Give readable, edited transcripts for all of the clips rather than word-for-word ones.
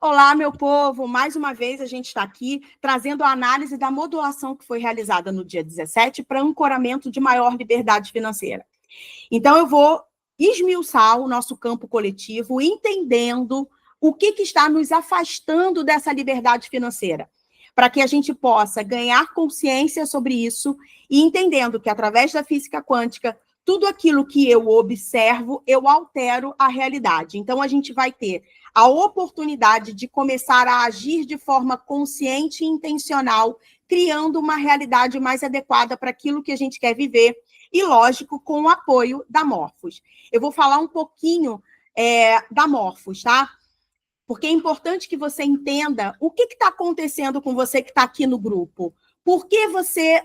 Olá, meu povo! Mais uma vez a gente está aqui trazendo a análise da modulação que foi realizada no dia 17 para ancoramento de maior liberdade financeira. Então, eu vou esmiuçar o nosso campo coletivo, entendendo o que está nos afastando dessa liberdade financeira, para que a gente possa ganhar consciência sobre isso e entendendo que, através da física quântica, tudo aquilo que eu observo, eu altero a realidade. Então, a gente vai ter a oportunidade de começar a agir de forma consciente e intencional, criando uma realidade mais adequada para aquilo que a gente quer viver, e, lógico, com o apoio da Morphos. Eu vou falar um pouquinho da Morphos, tá? Porque é importante que você entenda o que está acontecendo com você que está aqui no grupo. Por que você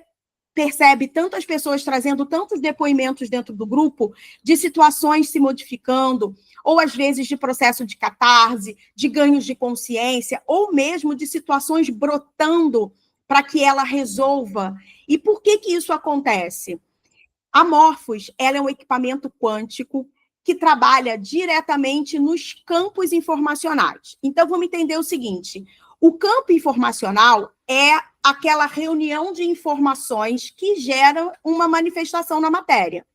percebe tantas pessoas trazendo tantos depoimentos dentro do grupo de situações se modificando, ou às vezes de processo de catarse, de ganhos de consciência, ou mesmo de situações brotando para que ela resolva. E por que isso acontece? A Morphos, ela é um equipamento quântico que trabalha diretamente nos campos informacionais. Então, vamos entender o seguinte: o campo informacional é aquela reunião de informações que geram uma manifestação na matéria.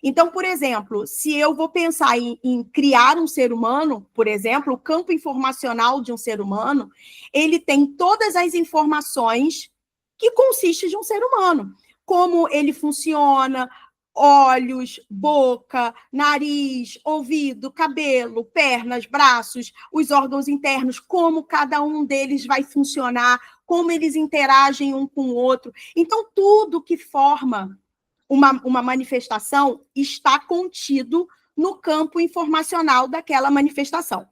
Então, por exemplo, se eu vou pensar em criar um ser humano, por exemplo, o campo informacional de um ser humano, ele tem todas as informações que consistem de um ser humano. Como ele funciona, olhos, boca, nariz, ouvido, cabelo, pernas, braços, os órgãos internos, como cada um deles vai funcionar, como eles interagem um com o outro. Então, tudo que forma uma manifestação está contido no campo informacional daquela manifestação.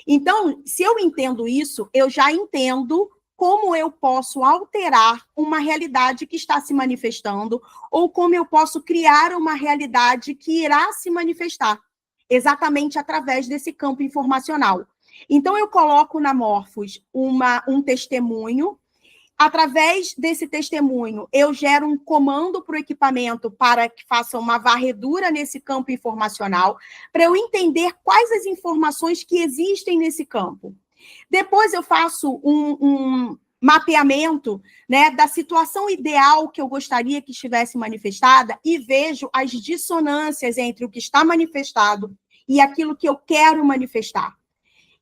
Então, se eu entendo isso, eu já entendo como eu posso alterar uma realidade que está se manifestando ou como eu posso criar uma realidade que irá se manifestar, exatamente através desse campo informacional. Então, eu coloco na Morphos um testemunho. Através desse testemunho, eu gero um comando para o equipamento para que faça uma varredura nesse campo informacional, para eu entender quais as informações que existem nesse campo. Depois eu faço um mapeamento, né, da situação ideal que eu gostaria que estivesse manifestada e vejo as dissonâncias entre o que está manifestado e aquilo que eu quero manifestar.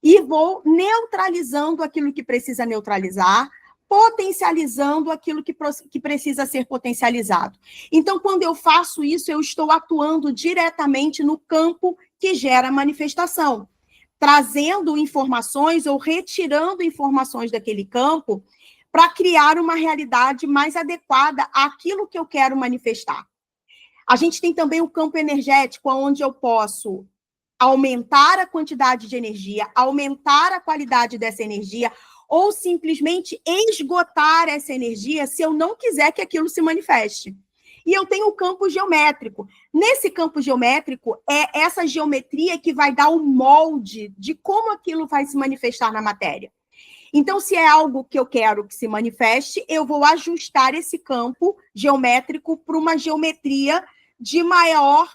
E vou neutralizando aquilo que precisa neutralizar, potencializando aquilo que precisa ser potencializado. Então, quando eu faço isso, eu estou atuando diretamente no campo que gera manifestação, trazendo informações ou retirando informações daquele campo para criar uma realidade mais adequada àquilo que eu quero manifestar. A gente tem também o campo energético, onde eu posso aumentar a quantidade de energia, aumentar a qualidade dessa energia, ou simplesmente esgotar essa energia se eu não quiser que aquilo se manifeste. E eu tenho o campo geométrico. Nesse campo geométrico, é essa geometria que vai dar o molde de como aquilo vai se manifestar na matéria. Então, se é algo que eu quero que se manifeste, eu vou ajustar esse campo geométrico para uma geometria de maior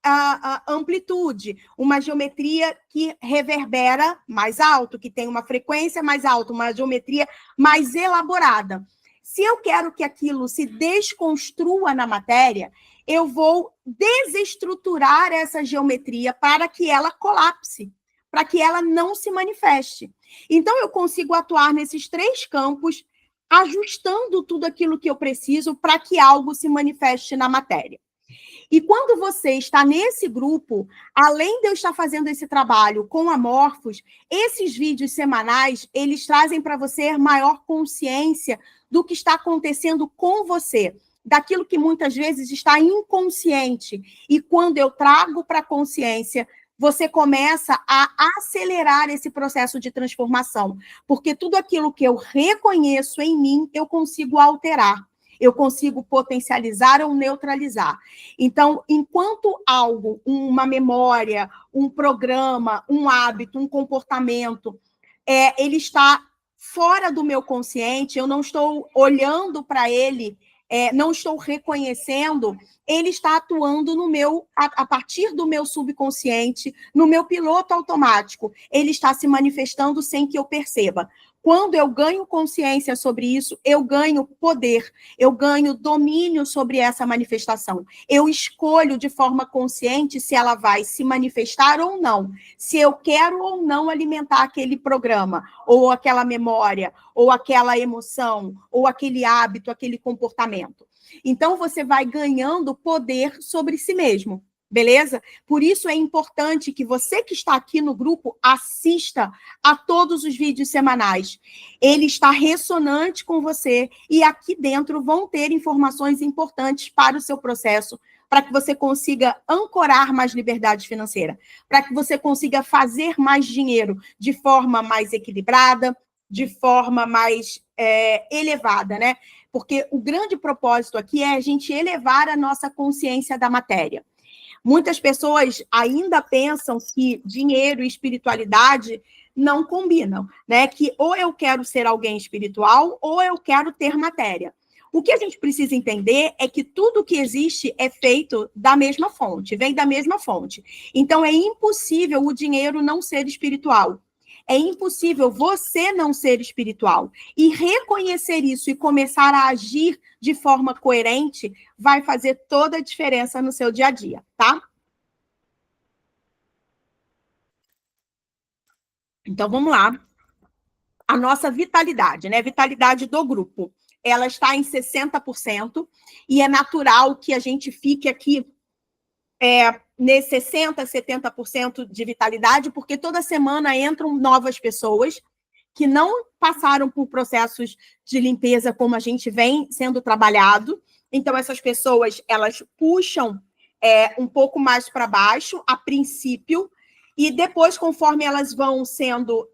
a amplitude, uma geometria que reverbera mais alto, que tem uma frequência mais alta, uma geometria mais elaborada. Se eu quero que aquilo se desconstrua na matéria, eu vou desestruturar essa geometria para que ela colapse, para que ela não se manifeste. Então, eu consigo atuar nesses três campos, ajustando tudo aquilo que eu preciso para que algo se manifeste na matéria. E quando você está nesse grupo, além de eu estar fazendo esse trabalho com a Morphos, esses vídeos semanais, eles trazem para você maior consciência do que está acontecendo com você, daquilo que muitas vezes está inconsciente. E quando eu trago para a consciência, você começa a acelerar esse processo de transformação, porque tudo aquilo que eu reconheço em mim, eu consigo alterar. Eu consigo potencializar ou neutralizar. Então, enquanto algo, uma memória, um programa, um hábito, um comportamento, ele está fora do meu consciente, eu não estou olhando para ele não estou reconhecendo, ele está atuando no meu, a partir do meu subconsciente, no meu piloto automático. Ele está se manifestando sem que eu perceba. Quando eu ganho consciência sobre isso, eu ganho poder, eu ganho domínio sobre essa manifestação. Eu escolho de forma consciente se ela vai se manifestar ou não, se eu quero ou não alimentar aquele programa, ou aquela memória, ou aquela emoção, ou aquele hábito, aquele comportamento. Então, você vai ganhando poder sobre si mesmo. Beleza? Por isso é importante que você que está aqui no grupo assista a todos os vídeos semanais. Ele está ressonante com você e aqui dentro vão ter informações importantes para o seu processo, para que você consiga ancorar mais liberdade financeira, para que você consiga fazer mais dinheiro de forma mais equilibrada, de forma mais elevada, né? Porque o grande propósito aqui é a gente elevar a nossa consciência da matéria. Muitas pessoas ainda pensam que dinheiro e espiritualidade não combinam, né? Que ou eu quero ser alguém espiritual ou eu quero ter matéria. O que a gente precisa entender é que tudo que existe é feito da mesma fonte, vem da mesma fonte. Então, é impossível o dinheiro não ser espiritual. É impossível você não ser espiritual. E reconhecer isso e começar a agir de forma coerente vai fazer toda a diferença no seu dia a dia, tá? Então, vamos lá. A nossa vitalidade, né? Vitalidade do grupo. Ela está em 60% e é natural que a gente fique aqui nesse 60%, 70% de vitalidade, porque toda semana entram novas pessoas que não passaram por processos de limpeza como a gente vem sendo trabalhado. Então, essas pessoas, elas puxam um pouco mais para baixo, a princípio, e depois, conforme elas vão sendo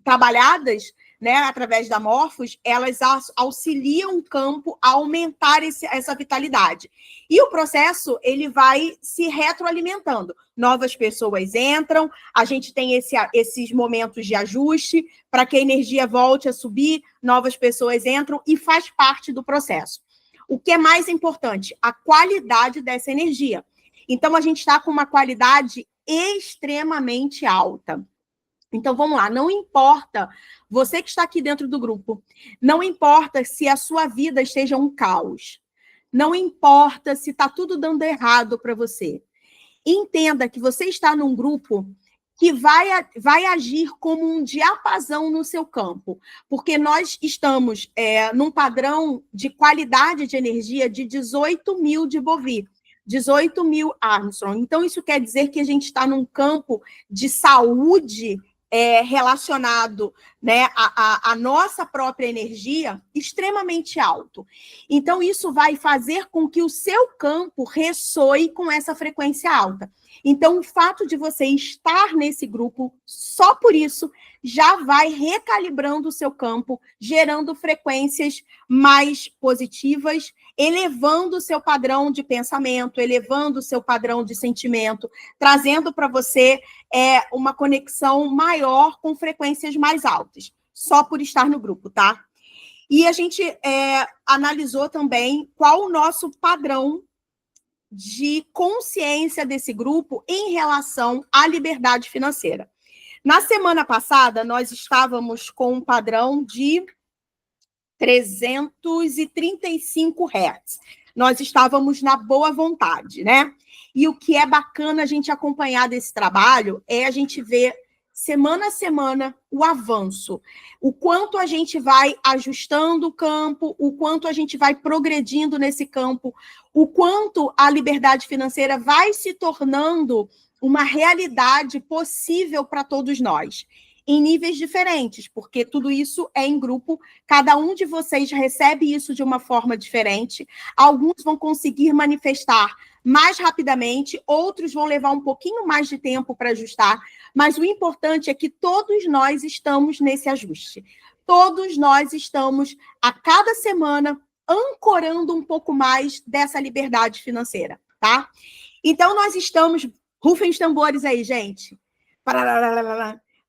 trabalhadas, né, através da Morfos, elas auxiliam o campo a aumentar essa vitalidade. E o processo, ele vai se retroalimentando. Novas pessoas entram, a gente tem esses momentos de ajuste para que a energia volte a subir, novas pessoas entram e faz parte do processo. O que é mais importante? A qualidade dessa energia. Então, a gente está com uma qualidade extremamente alta. Então, vamos lá, não importa, você que está aqui dentro do grupo, não importa se a sua vida esteja um caos, não importa se está tudo dando errado para você. Entenda que você está num grupo que vai agir como um diapasão no seu campo, porque nós estamos num padrão de qualidade de energia de 18 mil de Bovie, 18 mil Armstrong. Então, isso quer dizer que a gente está num campo de saúde relacionado, né, à nossa própria energia extremamente alto. Então, isso vai fazer com que o seu campo ressoe com essa frequência alta. Então, o fato de você estar nesse grupo, só por isso, já vai recalibrando o seu campo, gerando frequências mais positivas, elevando o seu padrão de pensamento, elevando o seu padrão de sentimento, trazendo para você uma conexão maior com frequências mais altas, só por estar no grupo, tá? E a gente analisou também qual o nosso padrão de consciência desse grupo em relação à liberdade financeira. Na semana passada, nós estávamos com um padrão de 335 Hz. Nós estávamos na boa vontade, né? E o que é bacana a gente acompanhar desse trabalho é a gente ver semana a semana o avanço, o quanto a gente vai ajustando o campo, o quanto a gente vai progredindo nesse campo, o quanto a liberdade financeira vai se tornando uma realidade possível para todos nós, em níveis diferentes, porque tudo isso é em grupo, cada um de vocês recebe isso de uma forma diferente, alguns vão conseguir manifestar mais rapidamente, outros vão levar um pouquinho mais de tempo para ajustar, mas o importante é que todos nós estamos nesse ajuste. Todos nós estamos, a cada semana, ancorando um pouco mais dessa liberdade financeira, tá? Então, nós estamos... Rufem os tambores aí, gente.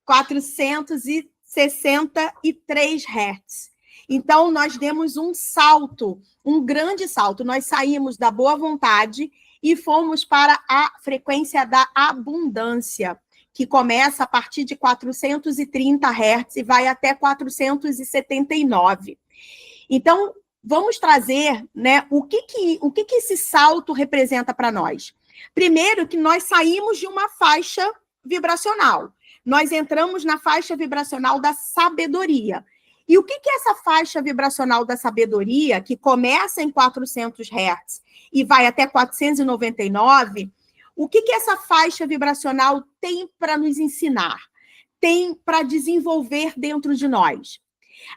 463 Hz. Então, nós demos um salto, um grande salto. Nós saímos da boa vontade e fomos para a frequência da abundância, que começa a partir de 430 Hz e vai até 479. Então, vamos trazer, né, o que esse salto representa para nós. Primeiro, que nós saímos de uma faixa vibracional. Nós entramos na faixa vibracional da sabedoria. E o que é essa faixa vibracional da sabedoria, que começa em 400 Hz e vai até 499, o que essa faixa vibracional tem para nos ensinar? Tem para desenvolver dentro de nós?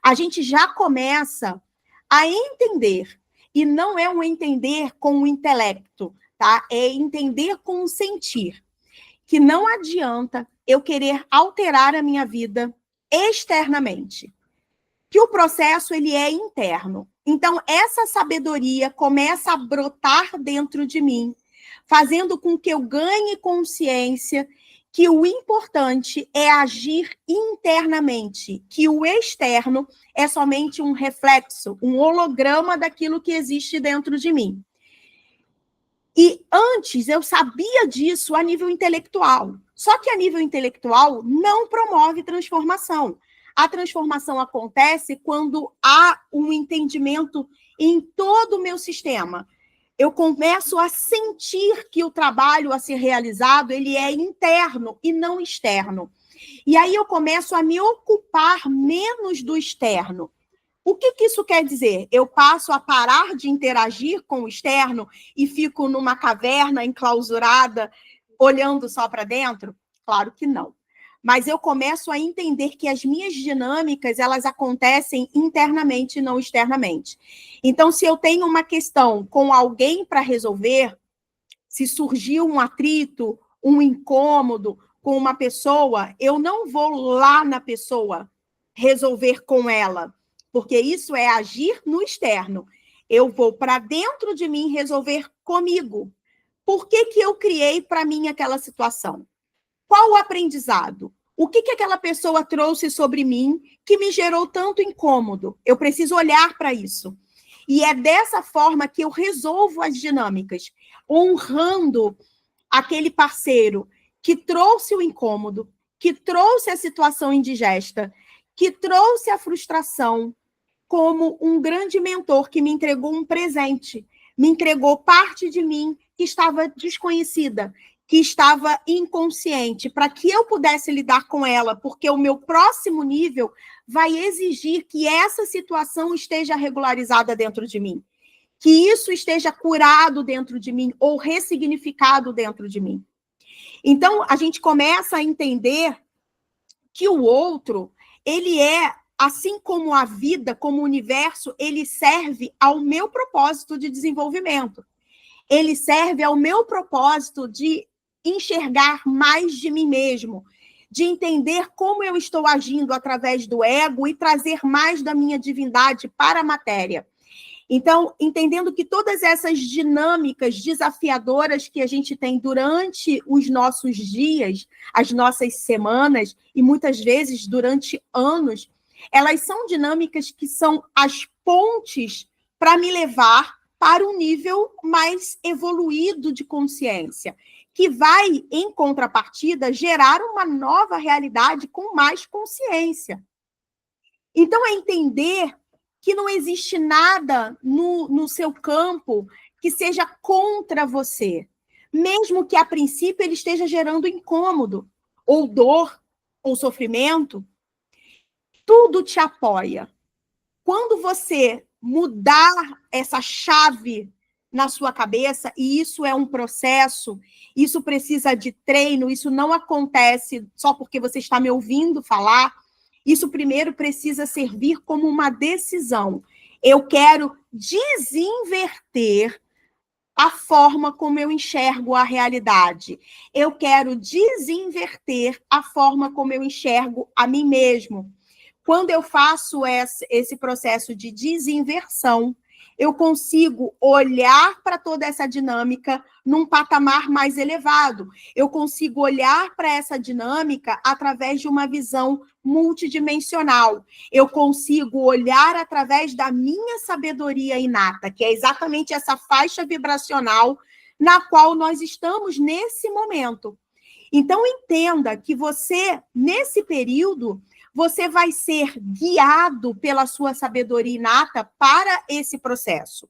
A gente já começa a entender, e não é um entender com o intelecto, tá? É entender com o sentir, que não adianta eu querer alterar a minha vida externamente, que o processo ele é interno. Então, essa sabedoria começa a brotar dentro de mim, fazendo com que eu ganhe consciência que o importante é agir internamente, que o externo é somente um reflexo, um holograma daquilo que existe dentro de mim. E antes eu sabia disso a nível intelectual, só que a nível intelectual não promove transformação. A transformação acontece quando há um entendimento em todo o meu sistema. Eu começo a sentir que o trabalho a ser realizado ele é interno e não externo. E aí eu começo a me ocupar menos do externo. O que isso quer dizer? Eu passo a parar de interagir com o externo e fico numa caverna enclausurada, olhando só para dentro? Claro que não. Mas eu começo a entender que as minhas dinâmicas, elas acontecem internamente e não externamente. Então, se eu tenho uma questão com alguém para resolver, se surgiu um atrito, um incômodo com uma pessoa, eu não vou lá na pessoa resolver com ela, porque isso é agir no externo. Eu vou para dentro de mim resolver comigo. Por que eu criei para mim aquela situação? Qual o aprendizado? O que aquela pessoa trouxe sobre mim que me gerou tanto incômodo? Eu preciso olhar para isso. E é dessa forma que eu resolvo as dinâmicas, honrando aquele parceiro que trouxe o incômodo, que trouxe a situação indigesta, que trouxe a frustração, como um grande mentor que me entregou um presente, me entregou parte de mim que estava desconhecida, que estava inconsciente, para que eu pudesse lidar com ela, porque o meu próximo nível vai exigir que essa situação esteja regularizada dentro de mim, que isso esteja curado dentro de mim, ou ressignificado dentro de mim. Então, a gente começa a entender que o outro, ele é, assim como a vida, como o universo, ele serve ao meu propósito de desenvolvimento. Ele serve ao meu propósito de enxergar mais de mim mesmo, de entender como eu estou agindo através do ego e trazer mais da minha divindade para a matéria. Então, entendendo que todas essas dinâmicas desafiadoras que a gente tem durante os nossos dias, as nossas semanas e muitas vezes durante anos, elas são dinâmicas que são as pontes para me levar para um nível mais evoluído de consciência, que vai, em contrapartida, gerar uma nova realidade com mais consciência. Então, é entender que não existe nada no seu campo que seja contra você, mesmo que, a princípio, ele esteja gerando incômodo, ou dor, ou sofrimento, tudo te apoia. Quando você mudar essa chave na sua cabeça, e isso é um processo, isso precisa de treino, isso não acontece só porque você está me ouvindo falar, isso primeiro precisa servir como uma decisão. Eu quero desinverter a forma como eu enxergo a realidade. Eu quero desinverter a forma como eu enxergo a mim mesmo. Quando eu faço esse processo de desinversão, eu consigo olhar para toda essa dinâmica num patamar mais elevado. Eu consigo olhar para essa dinâmica através de uma visão multidimensional. Eu consigo olhar através da minha sabedoria inata, que é exatamente essa faixa vibracional na qual nós estamos nesse momento. Então, entenda que você, nesse período, você vai ser guiado pela sua sabedoria inata para esse processo.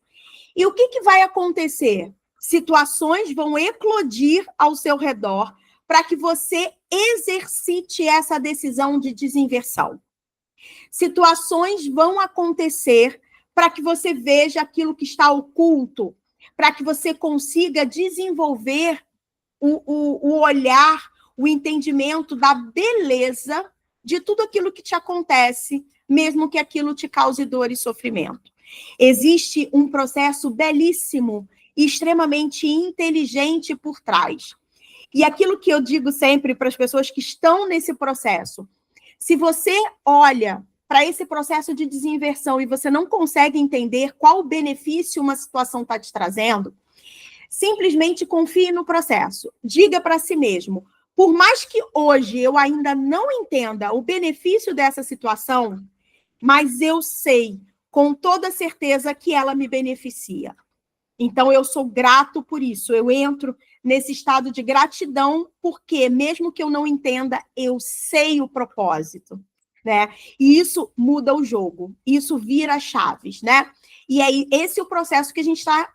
E o que vai acontecer? Situações vão eclodir ao seu redor para que você exercite essa decisão de desinversão. Situações vão acontecer para que você veja aquilo que está oculto, para que você consiga desenvolver o olhar, o entendimento da beleza de tudo aquilo que te acontece, mesmo que aquilo te cause dor e sofrimento. Existe um processo belíssimo e extremamente inteligente por trás. E aquilo que eu digo sempre para as pessoas que estão nesse processo, se você olha para esse processo de desinversão e você não consegue entender qual benefício uma situação está te trazendo, simplesmente confie no processo. Diga para si mesmo, por mais que hoje eu ainda não entenda o benefício dessa situação, mas eu sei com toda certeza que ela me beneficia. Então, eu sou grato por isso. Eu entro nesse estado de gratidão, porque mesmo que eu não entenda, eu sei o propósito, né? E isso muda o jogo. Isso vira chaves, né? E aí, esse é o processo que a gente está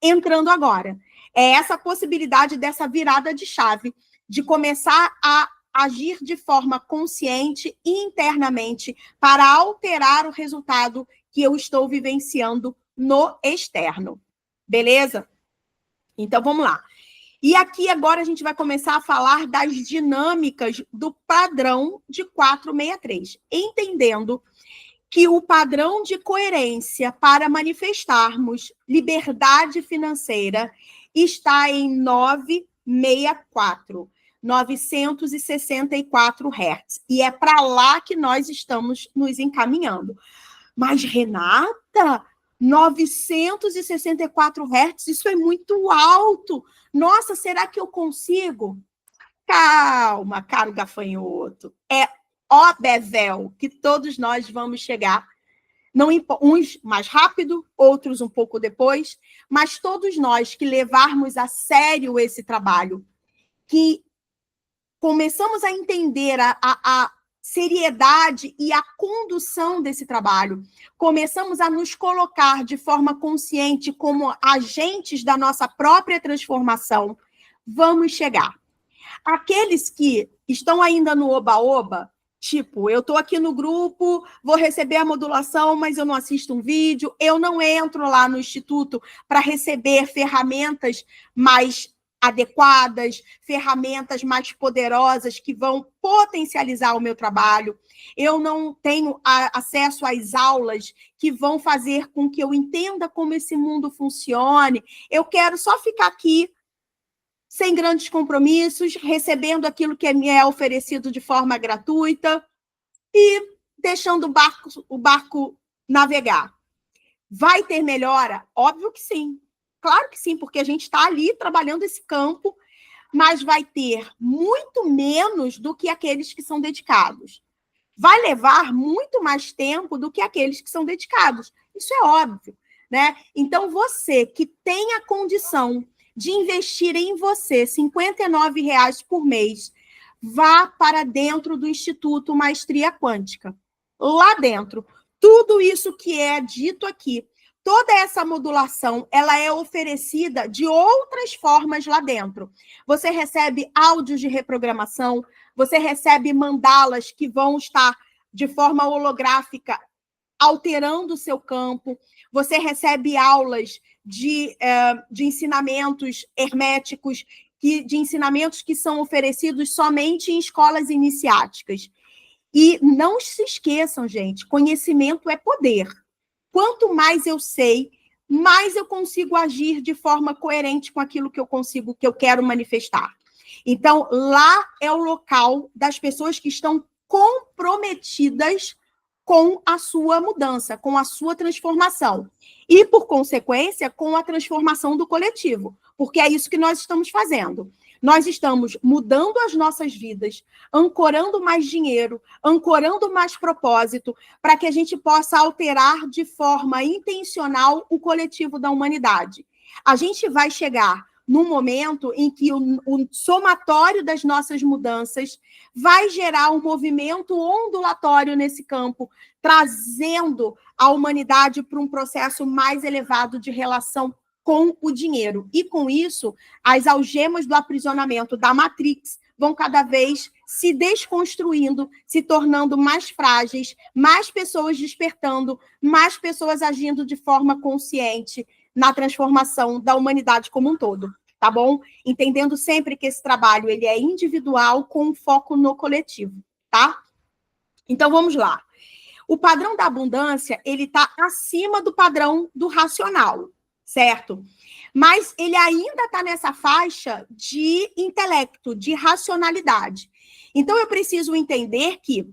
entrando agora. É essa possibilidade dessa virada de chave, de começar a agir de forma consciente e internamente para alterar o resultado que eu estou vivenciando no externo. Beleza? Então, vamos lá. E aqui agora a gente vai começar a falar das dinâmicas do padrão de 463, entendendo que o padrão de coerência para manifestarmos liberdade financeira está em 964 Hz. E é para lá que nós estamos nos encaminhando. Mas, Renata, 964 Hz, isso é muito alto. Nossa, será que eu consigo? Calma, caro gafanhoto. É ó bevel que todos nós vamos chegar. Não, uns mais rápido, outros um pouco depois, mas todos nós que levarmos a sério esse trabalho, que começamos a entender a seriedade e a condução desse trabalho, começamos a nos colocar de forma consciente como agentes da nossa própria transformação, vamos chegar. Aqueles que estão ainda no oba-oba, tipo, eu estou aqui no grupo, vou receber a modulação, mas eu não assisto um vídeo, eu não entro lá no Instituto para receber ferramentas mais adequadas, ferramentas mais poderosas que vão potencializar o meu trabalho. Eu não tenho acesso às aulas que vão fazer com que eu entenda como esse mundo funcione. Eu quero só ficar aqui sem grandes compromissos, recebendo aquilo que me é oferecido de forma gratuita e deixando o barco navegar. Vai ter melhora? Óbvio que sim. Claro que sim, porque a gente está ali trabalhando esse campo, mas vai ter muito menos do que aqueles que são dedicados. Vai levar muito mais tempo do que aqueles que são dedicados. Isso é óbvio, né? Então, você que tem a condição de investir em você R$ 59,00 por mês, vá para dentro do Instituto Maestria Quântica. Lá dentro, tudo isso que é dito aqui, toda essa modulação, ela é oferecida de outras formas lá dentro. Você recebe áudios de reprogramação, você recebe mandalas que vão estar de forma holográfica alterando o seu campo, você recebe aulas de ensinamentos herméticos, de ensinamentos que são oferecidos somente em escolas iniciáticas. E não se esqueçam, gente, conhecimento é poder. Quanto mais eu sei, mais eu consigo agir de forma coerente com aquilo que eu quero manifestar. Então, lá é o local das pessoas que estão comprometidas com a sua mudança, com a sua transformação. E, por consequência, com a transformação do coletivo. Porque é isso que nós estamos fazendo. Nós estamos mudando as nossas vidas, ancorando mais dinheiro, ancorando mais propósito, para que a gente possa alterar de forma intencional o coletivo da humanidade. A gente vai chegar num momento em que o somatório das nossas mudanças vai gerar um movimento ondulatório nesse campo, trazendo a humanidade para um processo mais elevado de relação com o dinheiro. E, com isso, as algemas do aprisionamento da Matrix vão cada vez se desconstruindo, se tornando mais frágeis, mais pessoas despertando, mais pessoas agindo de forma consciente na transformação da humanidade como um todo, tá bom? Entendendo sempre que esse trabalho ele é individual com foco no coletivo, tá? Então, vamos lá. O padrão da abundância, ele está acima do padrão do racional, certo? Mas ele ainda está nessa faixa de intelecto, de racionalidade. Então, eu preciso entender que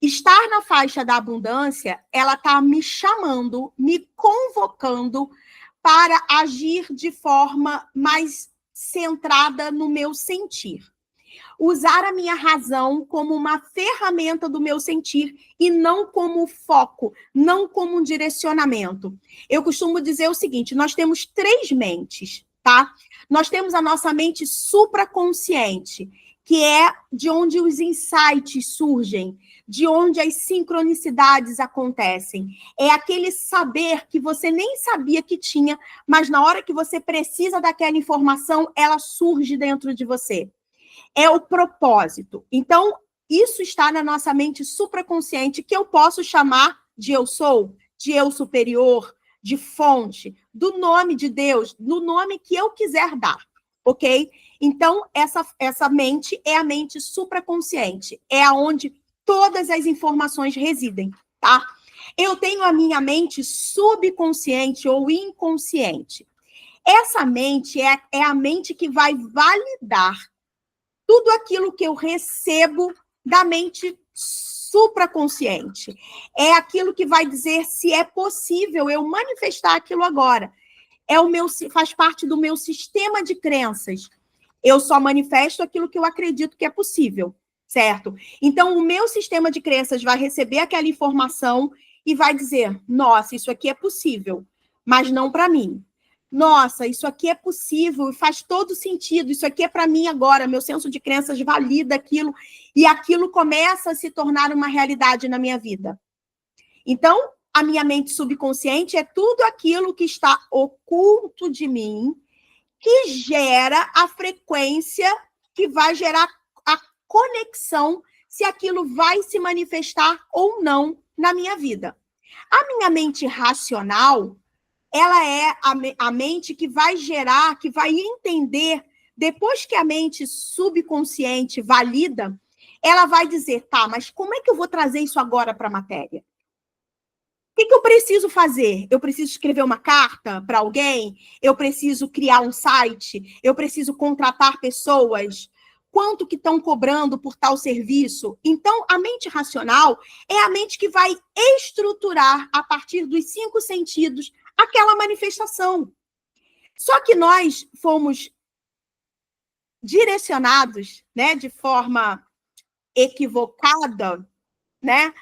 estar na faixa da abundância, ela está me chamando, me convocando para agir de forma mais centrada no meu sentir. Usar a minha razão como uma ferramenta do meu sentir e não como foco, não como um direcionamento. Eu costumo dizer o seguinte, nós temos 3 mentes, tá? Nós temos a nossa mente supraconsciente, que é de onde os insights surgem, de onde as sincronicidades acontecem. É aquele saber que você nem sabia que tinha, mas na hora que você precisa daquela informação, ela surge dentro de você. É o propósito. Então, isso está na nossa mente supraconsciente, que eu posso chamar de eu sou, de eu superior, de fonte, do nome de Deus, do nome que eu quiser dar, ok? Então, essa mente é a mente supraconsciente, é aonde todas as informações residem, tá? Eu tenho a minha mente subconsciente ou inconsciente. Essa mente é a mente que vai validar tudo aquilo que eu recebo da mente supraconsciente. É aquilo que vai dizer se é possível eu manifestar aquilo agora. Faz parte do meu sistema de crenças. Eu só manifesto aquilo que eu acredito que é possível, certo? Então, o meu sistema de crenças vai receber aquela informação e vai dizer, nossa, isso aqui é possível, mas não para mim. Nossa, isso aqui é possível, faz todo sentido, isso aqui é para mim agora, meu senso de crenças valida aquilo, e aquilo começa a se tornar uma realidade na minha vida. Então, a minha mente subconsciente é tudo aquilo que está oculto de mim, que gera a frequência, que vai gerar a conexão, se aquilo vai se manifestar ou não na minha vida. A minha mente racional, ela é a mente que vai gerar, que vai entender, depois que a mente subconsciente valida, ela vai dizer, tá, mas como é que eu vou trazer isso agora para a matéria? O que eu preciso fazer? Eu preciso escrever uma carta para alguém? Eu preciso criar um site? Eu preciso contratar pessoas? Quanto que estão cobrando por tal serviço? Então, a mente racional é a mente que vai estruturar, a partir dos 5 sentidos, aquela manifestação. Só que nós fomos direcionados, né, de forma equivocada, né,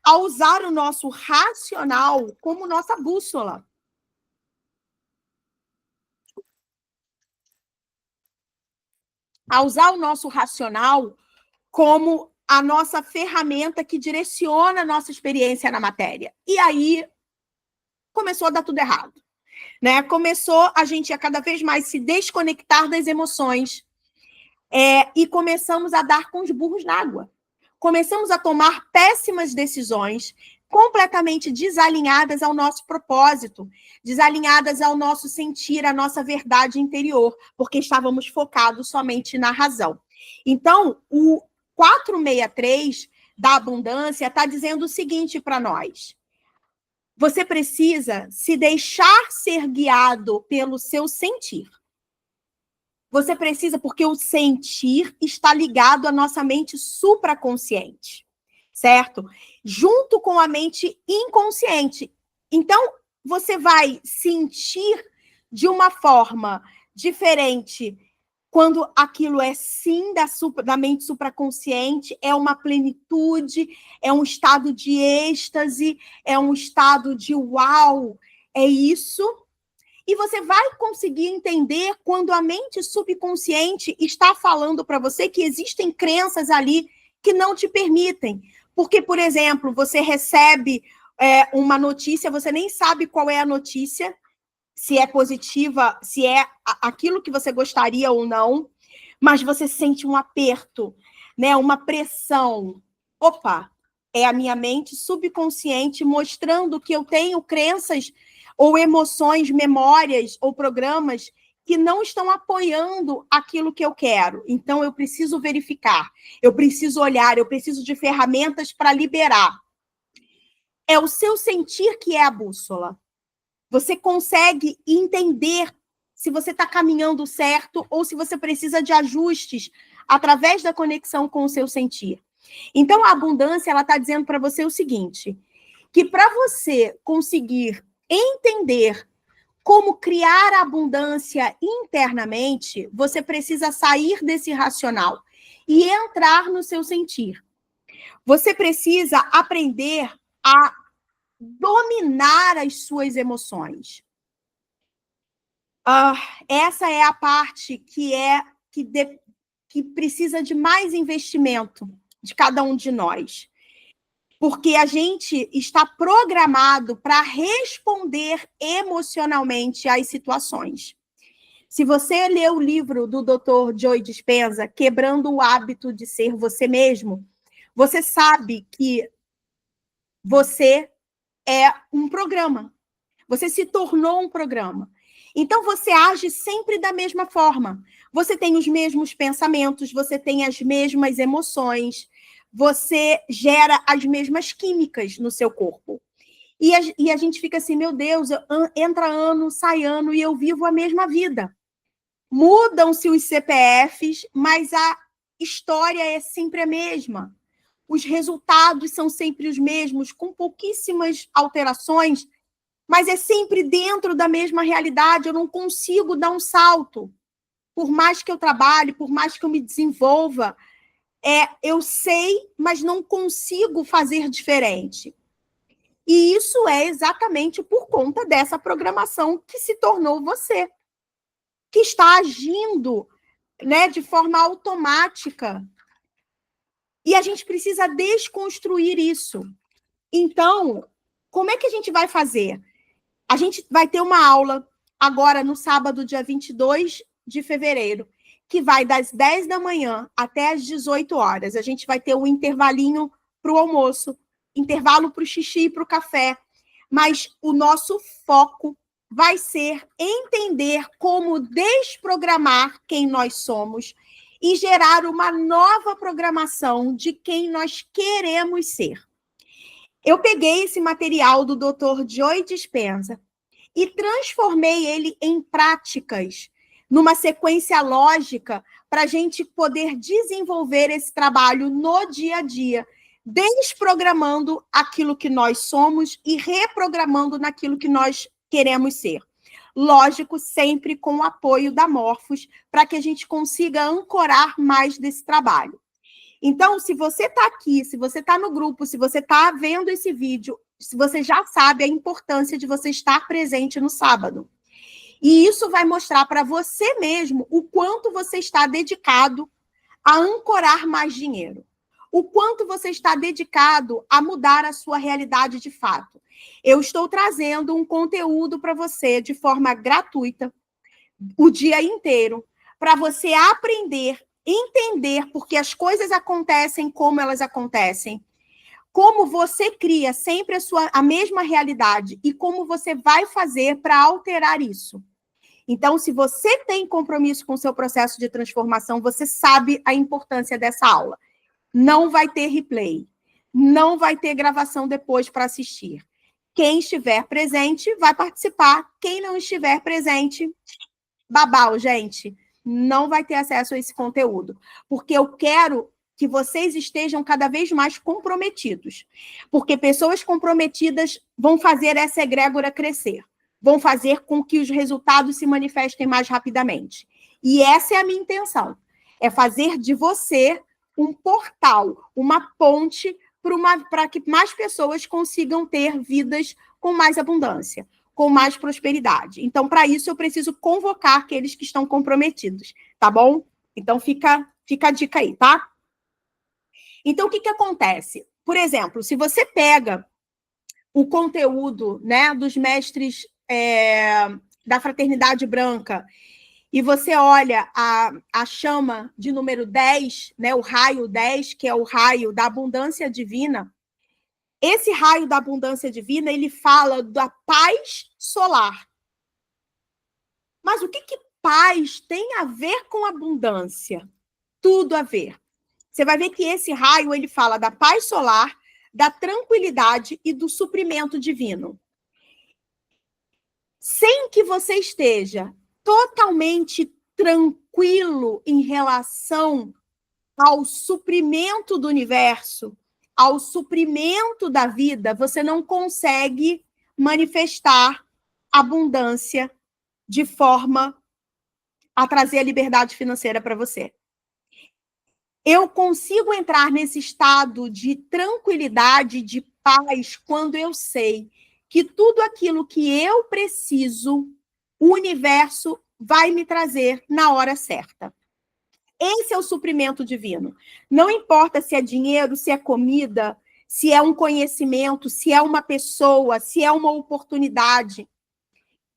a usar o nosso racional como nossa bússola. A usar o nosso racional como a nossa ferramenta que direciona a nossa experiência na matéria. E aí começou a dar tudo errado, né? Começou a gente a cada vez mais se desconectar das emoções, e começamos a dar com os burros na água. Começamos a tomar péssimas decisões, completamente desalinhadas ao nosso propósito, desalinhadas ao nosso sentir, à nossa verdade interior, porque estávamos focados somente na razão. Então, o 463 da abundância está dizendo o seguinte para nós: você precisa se deixar ser guiado pelo seu sentir. Você precisa, porque o sentir está ligado à nossa mente supraconsciente. certo? Junto com a mente inconsciente. Então, você vai sentir de uma forma diferente quando aquilo é sim da mente supraconsciente, é uma plenitude, é um estado de êxtase, é um estado de uau, é isso. E você vai conseguir entender quando a mente subconsciente está falando para você que existem crenças ali que não te permitem. Porque, por exemplo, você recebe uma notícia, você nem sabe qual é a notícia, se é positiva, se é aquilo que você gostaria ou não, mas você sente um aperto, né, uma pressão. Opa, é a minha mente subconsciente mostrando que eu tenho crenças ou emoções, memórias ou programas que não estão apoiando aquilo que eu quero. Então, eu preciso verificar, eu preciso olhar, eu preciso de ferramentas para liberar. É o seu sentir que é a bússola. Você consegue entender se você está caminhando certo ou se você precisa de ajustes através da conexão com o seu sentir. Então, a abundância, ela está dizendo para você o seguinte, que para você conseguir entender como criar a abundância internamente, você precisa sair desse racional e entrar no seu sentir. Você precisa aprender a dominar as suas emoções. Essa é a parte que precisa de mais investimento de cada um de nós. Porque a gente está programado para responder emocionalmente às situações. Se você ler o livro do Dr. Joe Dispenza, Quebrando o Hábito de Ser Você Mesmo, você sabe que você é um programa. Você se tornou um programa. Então, você age sempre da mesma forma. Você tem os mesmos pensamentos, você tem as mesmas emoções, você gera as mesmas químicas no seu corpo. E a gente fica assim, meu Deus, entra ano, sai ano, e eu vivo a mesma vida. Mudam-se os CPFs, mas a história é sempre a mesma. Os resultados são sempre os mesmos, com pouquíssimas alterações, mas é sempre dentro da mesma realidade, eu não consigo dar um salto. Por mais que eu trabalhe, por mais que eu me desenvolva, eu sei, mas não consigo fazer diferente. E isso é exatamente por conta dessa programação que se tornou você, que está agindo, né, de forma automática. E a gente precisa desconstruir isso. Então, como é que a gente vai fazer? A gente vai ter uma aula agora no sábado, dia 22 de fevereiro, que vai das 10 da manhã até as 18 horas. A gente vai ter um intervalinho para o almoço, intervalo para o xixi e para o café. Mas o nosso foco vai ser entender como desprogramar quem nós somos e gerar uma nova programação de quem nós queremos ser. Eu peguei esse material do Dr. Joe Dispenza e transformei ele em práticas, numa sequência lógica, para a gente poder desenvolver esse trabalho no dia a dia, desprogramando aquilo que nós somos e reprogramando naquilo que nós queremos ser. Lógico, sempre com o apoio da Morphos, para que a gente consiga ancorar mais desse trabalho. Então, se você está aqui, se você está no grupo, se você está vendo esse vídeo, se você já sabe a importância de você estar presente no sábado. E isso vai mostrar para você mesmo o quanto você está dedicado a ancorar mais dinheiro. O quanto você está dedicado a mudar a sua realidade de fato. Eu estou trazendo um conteúdo para você de forma gratuita, o dia inteiro, para você aprender, entender porque as coisas acontecem como elas acontecem, como você cria sempre a mesma realidade e como você vai fazer para alterar isso. Então, se você tem compromisso com o seu processo de transformação, você sabe a importância dessa aula. Não vai ter replay, não vai ter gravação depois para assistir. Quem estiver presente vai participar, quem não estiver presente, babau, gente, não vai ter acesso a esse conteúdo, porque eu quero que vocês estejam cada vez mais comprometidos, porque pessoas comprometidas vão fazer essa egrégora crescer, vão fazer com que os resultados se manifestem mais rapidamente. E essa é a minha intenção, é fazer de você um portal, uma ponte para que mais pessoas consigam ter vidas com mais abundância, com mais prosperidade. Então, para isso, eu preciso convocar aqueles que estão comprometidos, tá bom? Então, fica a dica aí, tá? Então, o que acontece? Por exemplo, se você pega o conteúdo, né, dos mestres da Fraternidade Branca e você olha a chama de número 10, né, o raio 10, que é o raio da abundância divina, esse raio da abundância divina, ele fala da paz solar. Mas o que paz tem a ver com abundância? Tudo a ver. Você vai ver que esse raio, ele fala da paz solar, da tranquilidade e do suprimento divino. Sem que você esteja totalmente tranquilo em relação ao suprimento do universo, ao suprimento da vida, você não consegue manifestar abundância de forma a trazer a liberdade financeira para você. Eu consigo entrar nesse estado de tranquilidade, de paz, quando eu sei que tudo aquilo que eu preciso, o universo vai me trazer na hora certa. Esse é o suprimento divino. Não importa se é dinheiro, se é comida, se é um conhecimento, se é uma pessoa, se é uma oportunidade.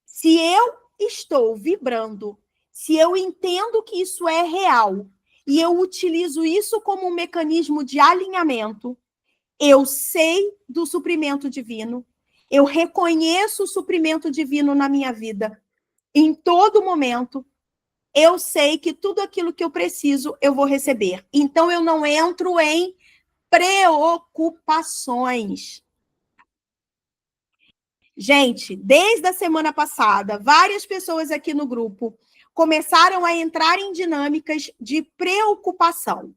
Se eu estou vibrando, se eu entendo que isso é real, e eu utilizo isso como um mecanismo de alinhamento, eu sei do suprimento divino, eu reconheço o suprimento divino na minha vida, em todo momento, eu sei que tudo aquilo que eu preciso, eu vou receber. Então, eu não entro em preocupações. Gente, desde a semana passada, várias pessoas aqui no grupo começaram a entrar em dinâmicas de preocupação.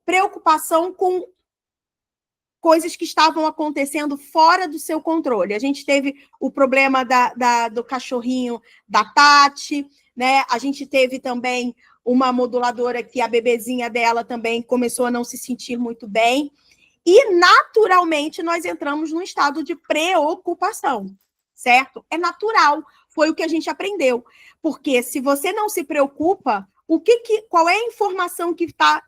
Preocupação com coisas que estavam acontecendo fora do seu controle. A gente teve o problema do cachorrinho da Tati, né? A gente teve também uma moduladora que a bebezinha dela também começou a não se sentir muito bem. E, naturalmente, nós entramos num estado de preocupação, certo? É natural, foi o que a gente aprendeu. Porque se você não se preocupa, qual é a informação que está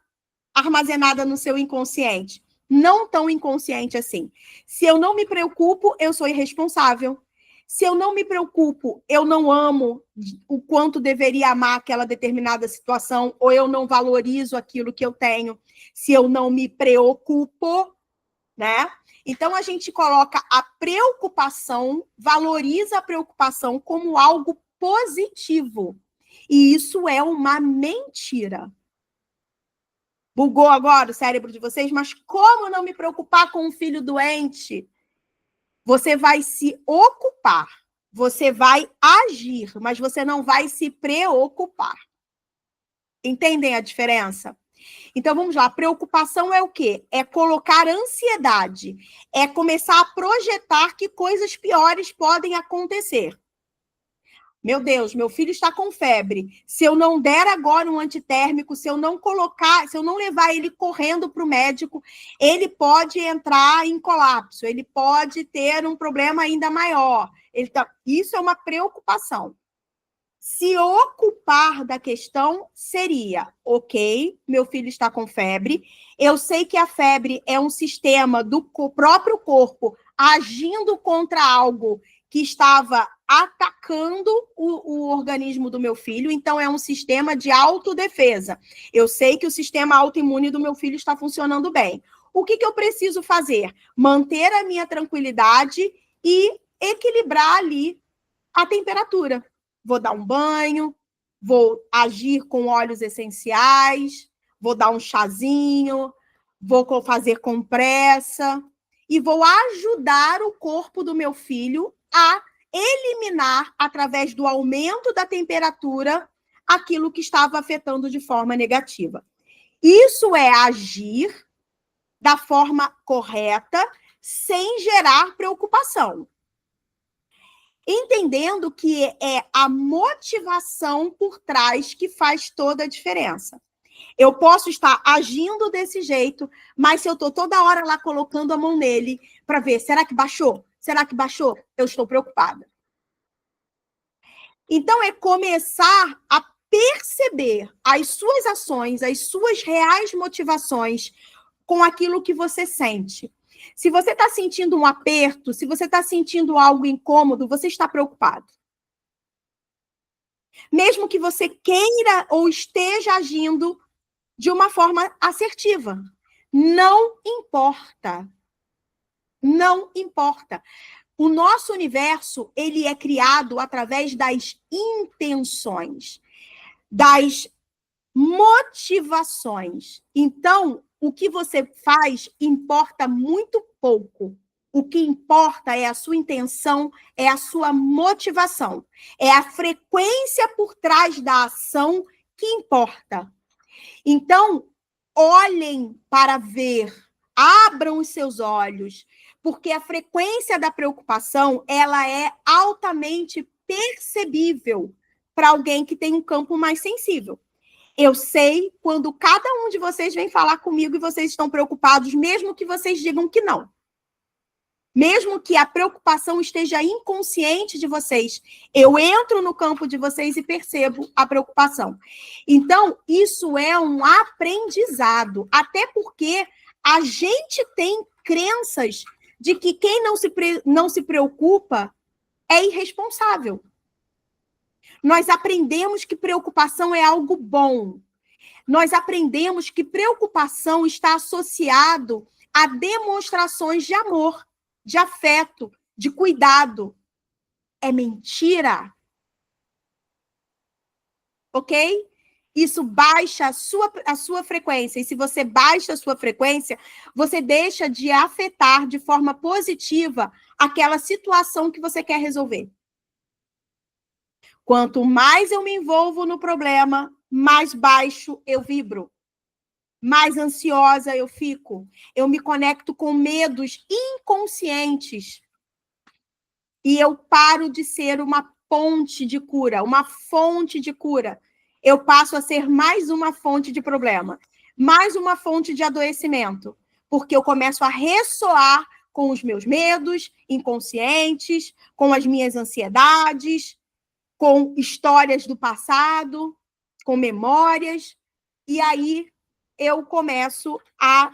armazenada no seu inconsciente? Não tão inconsciente assim. Se eu não me preocupo, eu sou irresponsável. Se eu não me preocupo, eu não amo o quanto deveria amar aquela determinada situação, ou eu não valorizo aquilo que eu tenho. Se eu não me preocupo, né? Então, a gente coloca a preocupação, valoriza a preocupação como algo positivo. E isso é uma mentira. Bugou agora o cérebro de vocês? Mas como não me preocupar com um filho doente? Você vai se ocupar, você vai agir, mas você não vai se preocupar. Entendem a diferença? Então, vamos lá. Preocupação é o quê? É colocar ansiedade. É começar a projetar que coisas piores podem acontecer. Meu Deus, meu filho está com febre. Se eu não der agora um antitérmico, se eu não levar ele correndo para o médico, ele pode entrar em colapso, ele pode ter um problema ainda maior. Isso é uma preocupação. Se ocupar da questão seria, ok, meu filho está com febre, eu sei que a febre é um sistema do próprio corpo agindo contra algo que estava atacando o organismo do meu filho, então é um sistema de autodefesa. Eu sei que o sistema autoimune do meu filho está funcionando bem. O que eu preciso fazer? Manter a minha tranquilidade e equilibrar ali a temperatura. Vou dar um banho, vou agir com óleos essenciais, vou dar um chazinho, vou fazer compressa e vou ajudar o corpo do meu filho a eliminar, através do aumento da temperatura, aquilo que estava afetando de forma negativa. Isso é agir da forma correta, sem gerar preocupação. Entendendo que é a motivação por trás que faz toda a diferença. Eu posso estar agindo desse jeito, mas se eu estou toda hora lá colocando a mão nele para ver, será que baixou? Será que baixou? Eu estou preocupada. Então, é começar a perceber as suas ações, as suas reais motivações com aquilo que você sente. Se você está sentindo um aperto, se você está sentindo algo incômodo, você está preocupado. Mesmo que você queira ou esteja agindo de uma forma assertiva. Não importa. Não importa. O nosso universo, ele é criado através das intenções, das motivações. Então, o que você faz importa muito pouco. O que importa é a sua intenção, é a sua motivação. É a frequência por trás da ação que importa. Então, olhem para ver, abram os seus olhos, porque a frequência da preocupação, ela é altamente percebível para alguém que tem um campo mais sensível. Eu sei quando cada um de vocês vem falar comigo e vocês estão preocupados, mesmo que vocês digam que não. Mesmo que a preocupação esteja inconsciente de vocês, eu entro no campo de vocês e percebo a preocupação. Então, isso é um aprendizado, até porque a gente tem crenças de que quem não se preocupa é irresponsável. Nós aprendemos que preocupação é algo bom. Nós aprendemos que preocupação está associado a demonstrações de amor, de afeto, de cuidado. É mentira. Ok? Isso baixa a sua frequência. E se você baixa a sua frequência, você deixa de afetar de forma positiva aquela situação que você quer resolver. Quanto mais eu me envolvo no problema, mais baixo eu vibro. Mais ansiosa eu fico. Eu me conecto com medos inconscientes. E eu paro de ser uma ponte de cura, uma fonte de cura. Eu passo a ser mais uma fonte de problema, mais uma fonte de adoecimento, porque eu começo a ressoar com os meus medos inconscientes, com as minhas ansiedades, com histórias do passado, com memórias, e aí eu começo a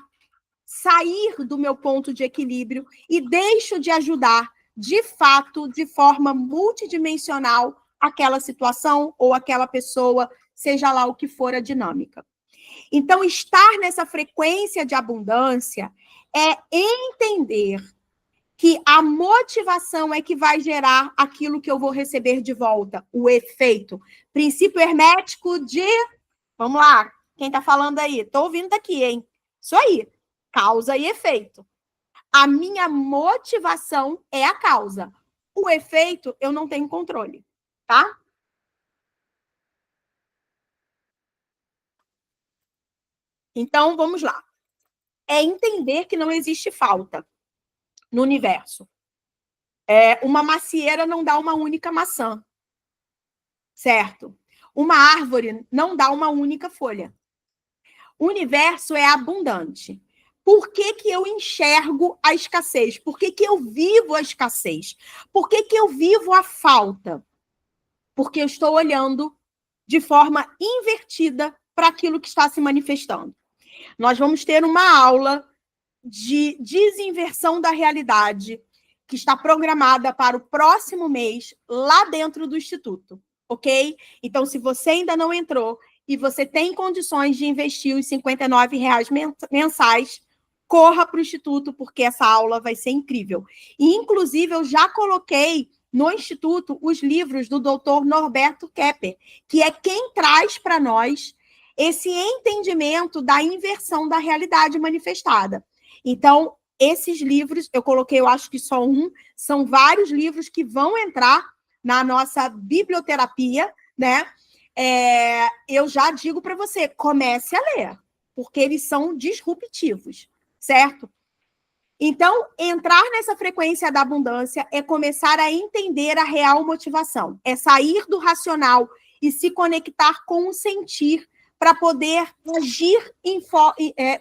sair do meu ponto de equilíbrio e deixo de ajudar, de fato, de forma multidimensional, aquela situação ou aquela pessoa, seja lá o que for a dinâmica. Então, estar nessa frequência de abundância é entender que a motivação é que vai gerar aquilo que eu vou receber de volta, o efeito. Princípio hermético de... Vamos lá, quem está falando aí? Estou ouvindo daqui, hein? Isso aí, causa e efeito. A minha motivação é a causa. O efeito, eu não tenho controle, tá? Então, vamos lá. É entender que não existe falta no universo. Uma macieira não dá uma única maçã, certo? Uma árvore não dá uma única folha. O universo é abundante. Por que que eu enxergo a escassez? Por que que eu vivo a escassez? Por que que eu vivo a falta? Porque eu estou olhando de forma invertida para aquilo que está se manifestando. Nós vamos ter uma aula de desinversão da realidade que está programada para o próximo mês, lá dentro do Instituto, ok? Então, se você ainda não entrou e você tem condições de investir os R$ 59 mensais, corra para o Instituto, porque essa aula vai ser incrível. E, inclusive, eu já coloquei no Instituto os livros do Dr. Norberto Kepper, que é quem traz para nós esse entendimento da inversão da realidade manifestada. Então, esses livros, eu coloquei, eu acho que só um, são vários livros que vão entrar na nossa biblioterapia, né? Eu já digo para você, comece a ler. porque eles são disruptivos, certo? Então, entrar nessa frequência da abundância é começar a entender a real motivação, é sair do racional e se conectar com o sentir para poder agir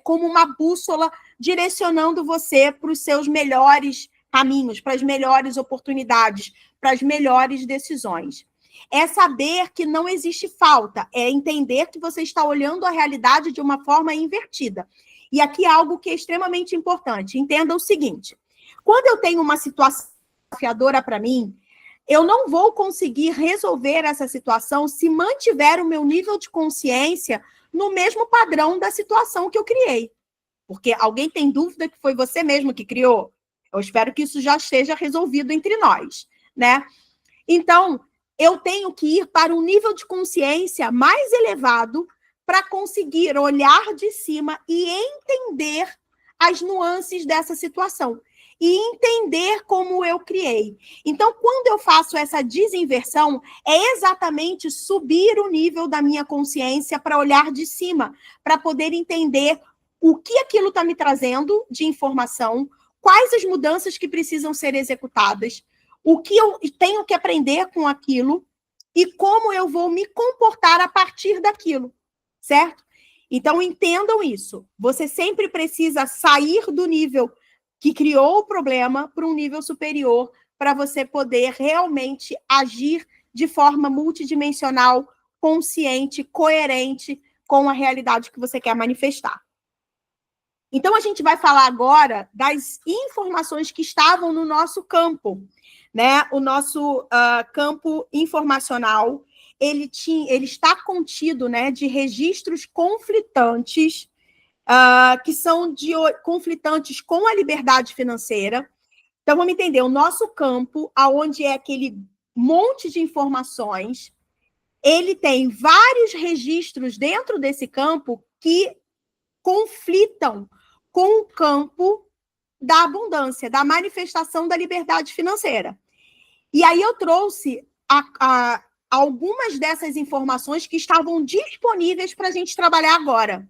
como uma bússola, direcionando você para os seus melhores caminhos, para as melhores oportunidades, para as melhores decisões. É saber que não existe falta, é entender que você está olhando a realidade de uma forma invertida. E aqui é algo que é extremamente importante. Entenda o seguinte, quando eu tenho uma situação desafiadora para mim, eu não vou conseguir resolver essa situação se mantiver o meu nível de consciência no mesmo padrão da situação que eu criei. Porque alguém tem dúvida que foi você mesmo que criou? Eu espero que isso já esteja resolvido entre nós, né? Então, eu tenho que ir para um nível de consciência mais elevado para conseguir olhar de cima e entender as nuances dessa situação. E entender como eu criei. Então, quando eu faço essa desinversão, é exatamente subir o nível da minha consciência para olhar de cima, para poder entender o que aquilo está me trazendo de informação, quais as mudanças que precisam ser executadas, o que eu tenho que aprender com aquilo e como eu vou me comportar a partir daquilo, certo? Então, entendam isso. Você sempre precisa sair do nível que criou o problema para um nível superior para você poder realmente agir de forma multidimensional, consciente, coerente com a realidade que você quer manifestar. Então, a gente vai falar agora das informações que estavam no nosso campo, né? O nosso campo informacional, ele está contido, né, de registros conflitantes, que são conflitantes com a liberdade financeira. Então, vamos entender, o nosso campo, aonde é aquele monte de informações, ele tem vários registros dentro desse campo que conflitam com o campo da abundância, da manifestação da liberdade financeira. E aí eu trouxe algumas dessas informações que estavam disponíveis para a gente trabalhar agora.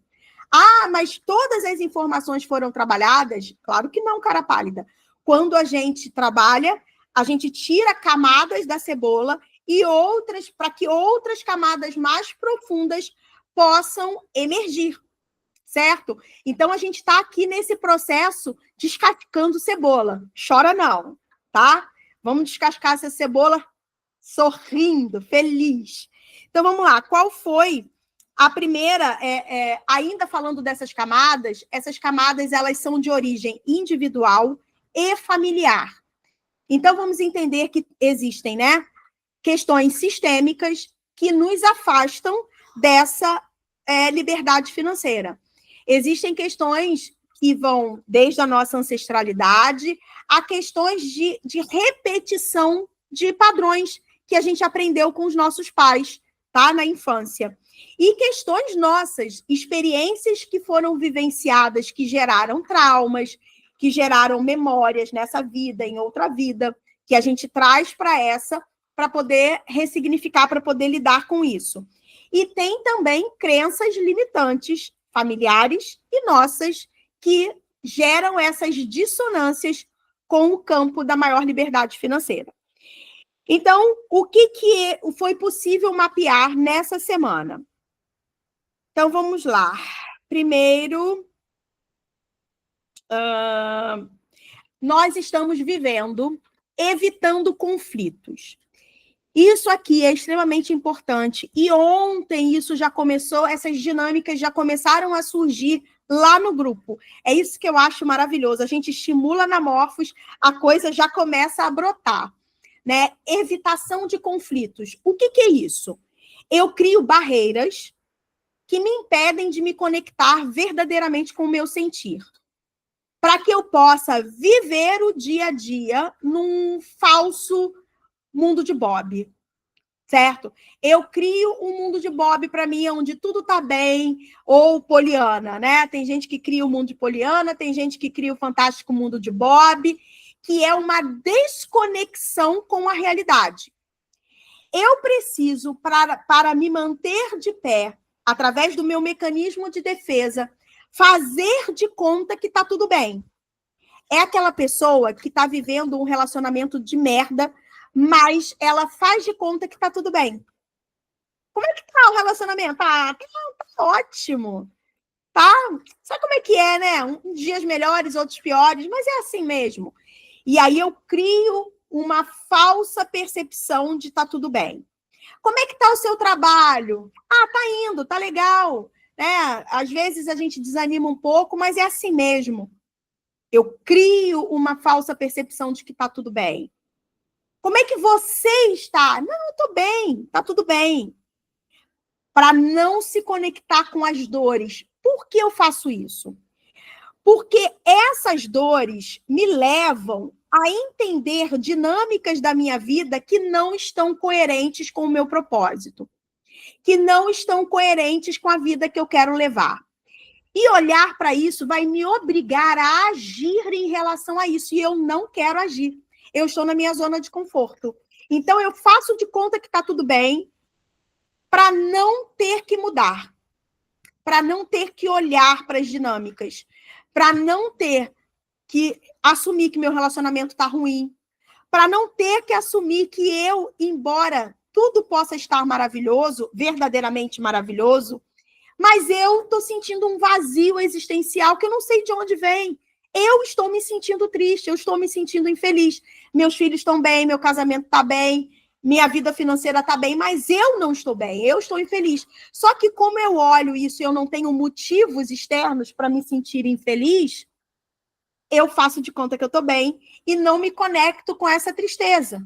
Ah, mas todas as informações foram trabalhadas? Claro que não, cara pálida. Quando a gente trabalha, a gente tira camadas da cebola e outras, para que outras camadas mais profundas possam emergir, certo? Então, a gente está aqui nesse processo descascando cebola. Chora não, tá? Vamos descascar essa cebola sorrindo, feliz. Então, vamos lá. Qual foi a primeira? Ainda falando dessas camadas, essas camadas elas são de origem individual e familiar. Então, vamos entender que existem, né, questões sistêmicas que nos afastam dessa liberdade financeira. Existem questões que vão desde a nossa ancestralidade a questões de repetição de padrões que a gente aprendeu com os nossos pais, tá, na infância. E questões nossas, experiências que foram vivenciadas, que geraram traumas, que geraram memórias nessa vida, em outra vida, que a gente traz para poder ressignificar, para poder lidar com isso. E tem também crenças limitantes, familiares e nossas, que geram essas dissonâncias com o campo da maior liberdade financeira. Então, o que foi possível mapear nessa semana? Então, vamos lá. Primeiro, nós estamos vivendo, evitando conflitos. Isso aqui é extremamente importante. E ontem isso já começou, essas dinâmicas já começaram a surgir lá no grupo. É isso que eu acho maravilhoso. A gente estimula na Morfos, a coisa já começa a brotar, né? Evitação de conflitos. O que é isso? Eu crio barreiras que me impedem de me conectar verdadeiramente com o meu sentir, para que eu possa viver o dia a dia num falso mundo de Bob, certo? Eu crio um mundo de Bob para mim, onde tudo está bem, ou Poliana, né? Tem gente que cria o mundo de Poliana, tem gente que cria o fantástico mundo de Bob, que é uma desconexão com a realidade. Eu preciso, para me manter de pé, através do meu mecanismo de defesa, fazer de conta que está tudo bem. É aquela pessoa que está vivendo um relacionamento de merda, mas ela faz de conta que está tudo bem. Como é que tá o relacionamento? Tá ótimo. Tá? Sabe como é que é, né? Uns dias melhores, outros piores, mas é assim mesmo. E aí eu crio uma falsa percepção de tá tudo bem. Como é que tá o seu trabalho? Tá indo, tá legal. Né? Às vezes a gente desanima um pouco, mas é assim mesmo. Eu crio uma falsa percepção de que tá tudo bem. Como é que você está? Não, eu tô bem, tá tudo bem. Para não se conectar com as dores. Por que eu faço isso? Porque essas dores me levam a entender dinâmicas da minha vida que não estão coerentes com o meu propósito, que não estão coerentes com a vida que eu quero levar. E olhar para isso vai me obrigar a agir em relação a isso, e eu não quero agir. Eu estou na minha zona de conforto. Então, eu faço de conta que está tudo bem para não ter que mudar, para não ter que olhar para as dinâmicas, para não ter que assumir que meu relacionamento está ruim, para não ter que assumir que eu, embora tudo possa estar maravilhoso, verdadeiramente maravilhoso, mas eu estou sentindo um vazio existencial que eu não sei de onde vem. Eu estou me sentindo triste, eu estou me sentindo infeliz. Meus filhos estão bem, meu casamento está bem, minha vida financeira está bem, mas eu não estou bem, eu estou infeliz. Só que como eu olho isso e eu não tenho motivos externos para me sentir infeliz, eu faço de conta que eu estou bem e não me conecto com essa tristeza.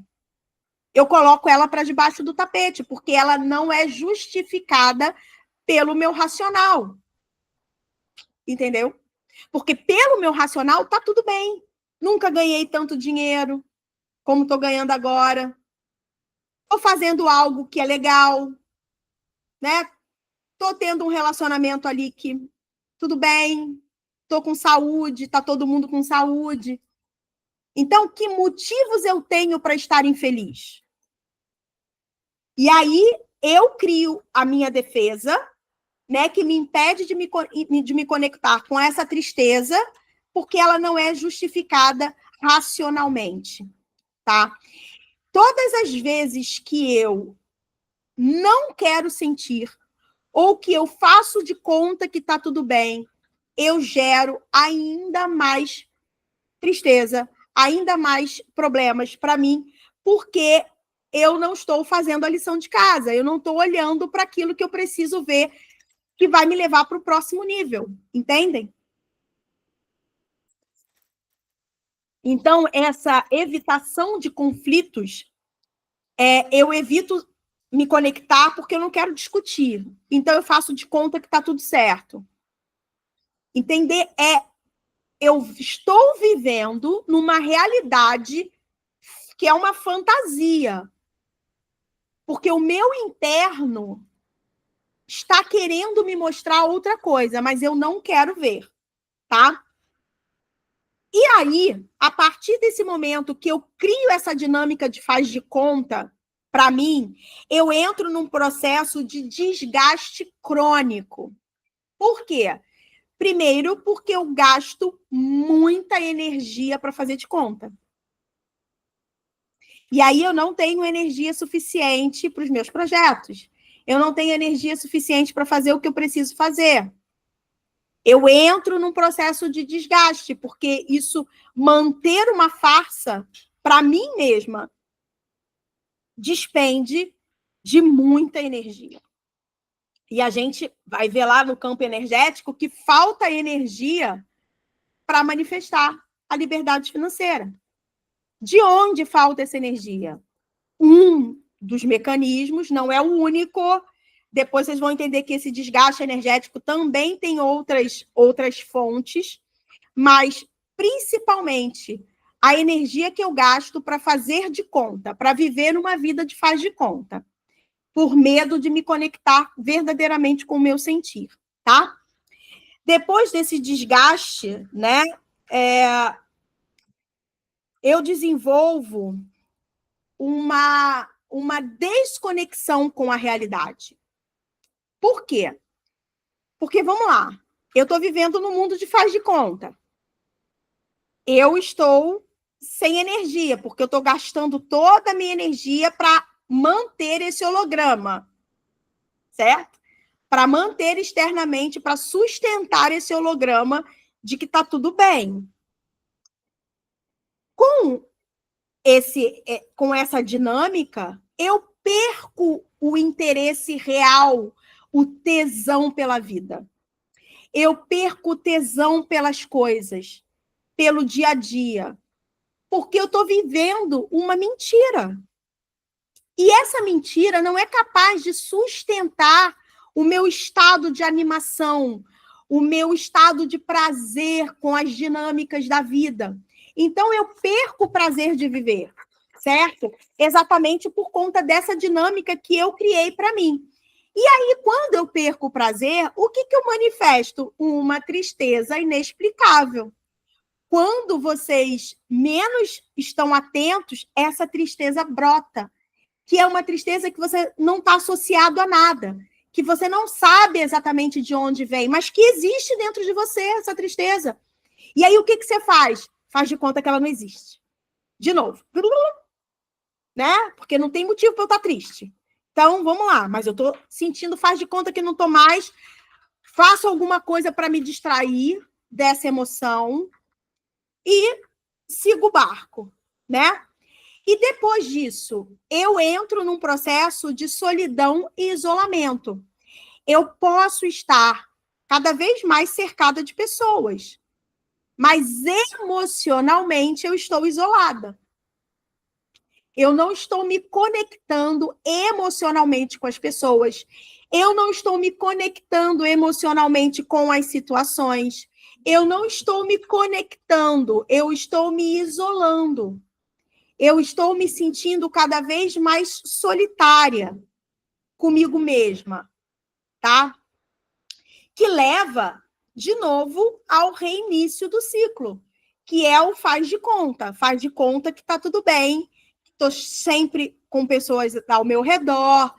Eu coloco ela para debaixo do tapete, porque ela não é justificada pelo meu racional. Entendeu? Porque pelo meu racional tá tudo bem. Nunca ganhei tanto dinheiro como estou ganhando agora. Estou fazendo algo que é legal, né? Estou tendo um relacionamento ali que tudo bem. Estou com saúde, está todo mundo com saúde. Então, que motivos eu tenho para estar infeliz? E aí eu crio a minha defesa, né, que me impede de me conectar com essa tristeza, porque ela não é justificada racionalmente, tá? Todas as vezes que eu não quero sentir ou que eu faço de conta que tá tudo bem, eu gero ainda mais tristeza, ainda mais problemas para mim, porque eu não estou fazendo a lição de casa, eu não estou olhando para aquilo que eu preciso ver que vai me levar para o próximo nível, entendem? Então, essa evitação de conflitos, eu evito me conectar porque eu não quero discutir. Então, eu faço de conta que está tudo certo. Entender eu estou vivendo numa realidade que é uma fantasia. Porque o meu interno está querendo me mostrar outra coisa, mas eu não quero ver, tá? E aí, a partir desse momento que eu crio essa dinâmica de faz de conta, para mim, eu entro num processo de desgaste crônico. Por quê? Primeiro, porque eu gasto muita energia para fazer de conta. E aí eu não tenho energia suficiente para os meus projetos. Eu não tenho energia suficiente para fazer o que eu preciso fazer. Eu entro num processo de desgaste, porque isso, manter uma farsa, para mim mesma, despende de muita energia. E a gente vai ver lá no campo energético que falta energia para manifestar a liberdade financeira. De onde falta essa energia? Um dos mecanismos, não é o único. Depois vocês vão entender que esse desgaste energético também tem outras fontes, mas principalmente a energia que eu gasto para fazer de conta, para viver numa vida de faz de conta, por medo de me conectar verdadeiramente com o meu sentir, tá? Depois desse desgaste, né, eu desenvolvo uma desconexão com a realidade. Por quê? Porque, vamos lá, eu estou vivendo no mundo de faz de conta. Eu estou sem energia, porque eu estou gastando toda a minha energia para manter esse holograma, certo? Para manter externamente, para sustentar esse holograma de que está tudo bem. Com essa dinâmica, eu perco o interesse real, o tesão pela vida. Eu perco o tesão pelas coisas, pelo dia a dia, porque eu estou vivendo uma mentira. E essa mentira não é capaz de sustentar o meu estado de animação, o meu estado de prazer com as dinâmicas da vida. Então, eu perco o prazer de viver, certo? Exatamente por conta dessa dinâmica que eu criei para mim. E aí, quando eu perco o prazer, o que eu manifesto? Uma tristeza inexplicável. Quando vocês menos estão atentos, essa tristeza brota, que é uma tristeza que você não está associado a nada, que você não sabe exatamente de onde vem, mas que existe dentro de você essa tristeza. E aí, o que você faz? Faz de conta que ela não existe. De novo. Né? Porque não tem motivo para eu estar triste. Então, vamos lá. Mas eu estou sentindo, faz de conta que não estou mais. Faço alguma coisa para me distrair dessa emoção e sigo o barco, né? E depois disso, eu entro num processo de solidão e isolamento. Eu posso estar cada vez mais cercada de pessoas, mas emocionalmente eu estou isolada. Eu não estou me conectando emocionalmente com as pessoas. Eu não estou me conectando emocionalmente com as situações. Eu não estou me conectando, eu estou me isolando. Eu estou me sentindo cada vez mais solitária comigo mesma, tá? Que leva, de novo, ao reinício do ciclo, que é o faz de conta. Faz de conta que tá tudo bem, estou sempre com pessoas ao meu redor,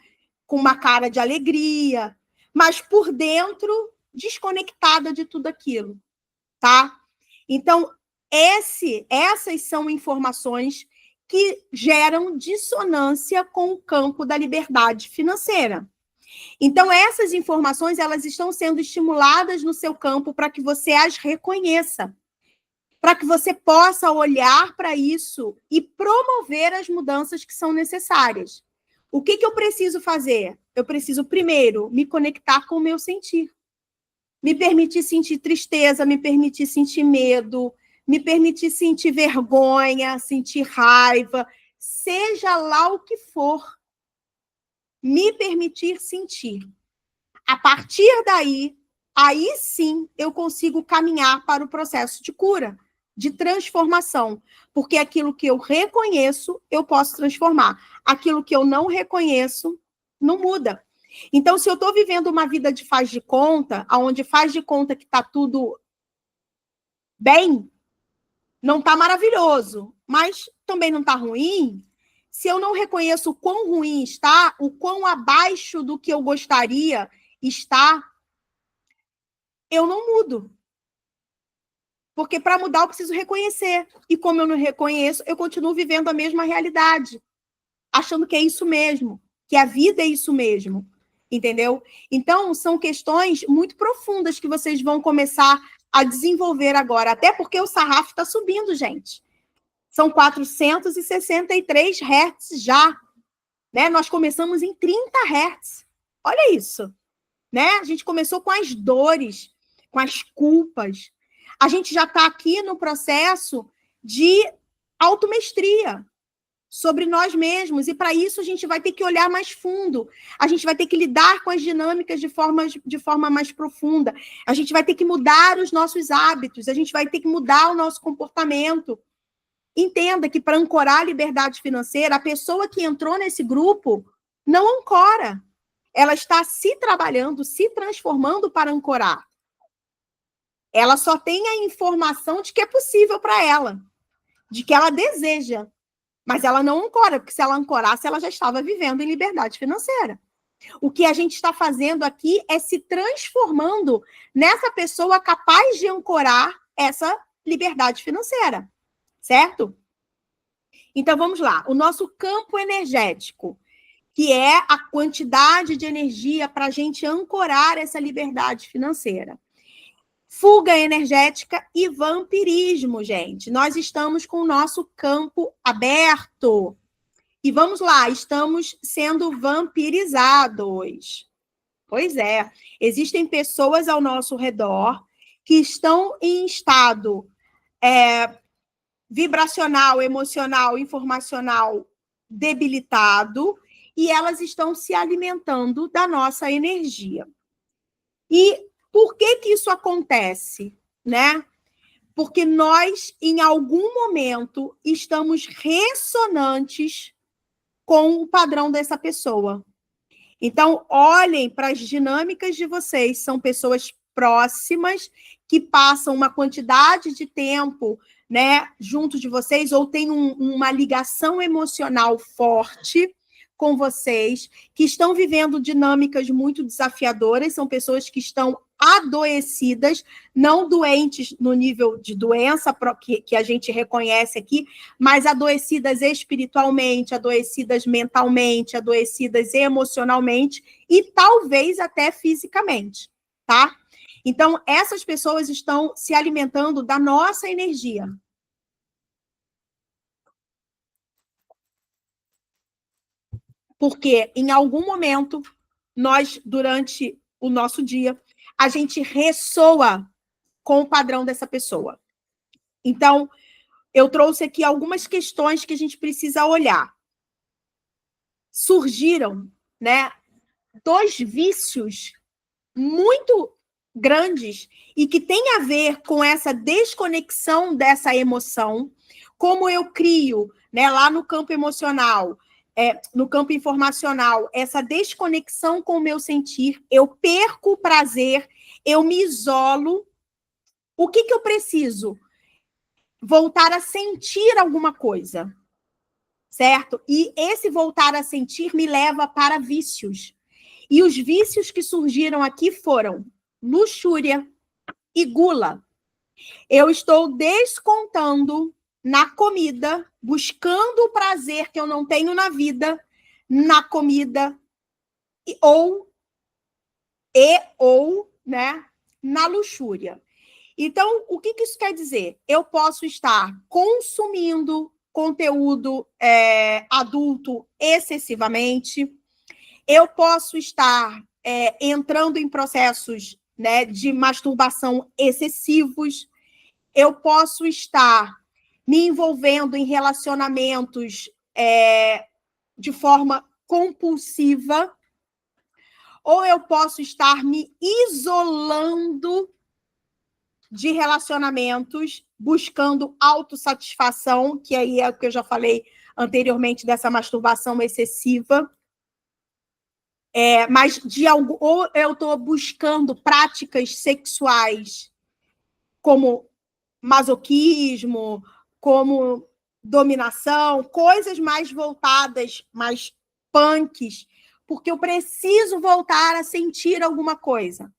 com uma cara de alegria, mas por dentro, desconectada de tudo aquilo, tá? Então, essas são informações que geram dissonância com o campo da liberdade financeira. Então, essas informações, elas estão sendo estimuladas no seu campo para que você as reconheça, para que você possa olhar para isso e promover as mudanças que são necessárias. O que eu preciso fazer? Eu preciso, primeiro, me conectar com o meu sentir. Me permitir sentir tristeza, me permitir sentir medo, me permitir sentir vergonha, sentir raiva, seja lá o que for. Me permitir sentir. A partir daí, aí sim eu consigo caminhar para o processo de cura, de transformação, porque aquilo que eu reconheço, eu posso transformar. Aquilo que eu não reconheço, não muda. Então, se eu estou vivendo uma vida de faz de conta, onde faz de conta que está tudo bem, não está maravilhoso, mas também não está ruim, se eu não reconheço o quão ruim está, o quão abaixo do que eu gostaria está, eu não mudo. Porque para mudar eu preciso reconhecer. E como eu não reconheço, eu continuo vivendo a mesma realidade, achando que é isso mesmo, que a vida é isso mesmo. Entendeu? Então, são questões muito profundas que vocês vão começar a desenvolver agora. Até porque o sarrafo está subindo, gente. São 463 Hz já. Né? Nós começamos em 30 Hz. Olha isso. Né? A gente começou com as dores, com as culpas. A gente já está aqui no processo de automestria sobre nós mesmos, e para isso a gente vai ter que olhar mais fundo, a gente vai ter que lidar com as dinâmicas de forma mais profunda, a gente vai ter que mudar os nossos hábitos, a gente vai ter que mudar o nosso comportamento. Entenda que para ancorar a liberdade financeira, a pessoa que entrou nesse grupo não ancora, ela está se trabalhando, se transformando para ancorar. Ela só tem a informação de que é possível para ela, de que ela deseja. Mas ela não ancora, porque se ela ancorasse, ela já estava vivendo em liberdade financeira. O que a gente está fazendo aqui é se transformando nessa pessoa capaz de ancorar essa liberdade financeira, certo? Então, vamos lá. O nosso campo energético, que é a quantidade de energia para a gente ancorar essa liberdade financeira. Fuga energética e vampirismo, gente. Nós estamos com o nosso campo aberto. E vamos lá, estamos sendo vampirizados. Pois é, existem pessoas ao nosso redor que estão em estado vibracional, emocional, informacional debilitado e elas estão se alimentando da nossa energia. E por que isso acontece, né? Porque nós, em algum momento, estamos ressonantes com o padrão dessa pessoa. Então, olhem para as dinâmicas de vocês. São pessoas próximas que passam uma quantidade de tempo, né, junto de vocês, ou tem uma ligação emocional forte com vocês, que estão vivendo dinâmicas muito desafiadoras, são pessoas que estão adoecidas, não doentes no nível de doença que a gente reconhece aqui, mas adoecidas espiritualmente, adoecidas mentalmente, adoecidas emocionalmente e talvez até fisicamente, tá? Então, essas pessoas estão se alimentando da nossa energia. Porque em algum momento, nós, durante o nosso dia, a gente ressoa com o padrão dessa pessoa. Então, eu trouxe aqui algumas questões que a gente precisa olhar. Surgiram, né, 2 vícios muito grandes e que tem a ver com essa desconexão dessa emoção, como eu crio, né, lá no campo emocional, no campo informacional, essa desconexão com o meu sentir, eu perco o prazer, eu me isolo. O que eu preciso? Voltar a sentir alguma coisa, certo? E esse voltar a sentir me leva para vícios. E os vícios que surgiram aqui foram luxúria e gula. Eu estou descontando na comida, buscando o prazer que eu não tenho na vida, na comida, ou, né, na luxúria. Então, o que isso quer dizer? Eu posso estar consumindo conteúdo adulto excessivamente, eu posso estar entrando em processos, né, de masturbação excessivos, eu posso estar me envolvendo em relacionamentos de forma compulsiva, ou eu posso estar me isolando de relacionamentos, buscando autossatisfação, que aí é o que eu já falei anteriormente dessa masturbação excessiva. Mas ou eu estou buscando práticas sexuais como masoquismo, como dominação, coisas mais voltadas, mais punks, porque eu preciso voltar a sentir alguma coisa.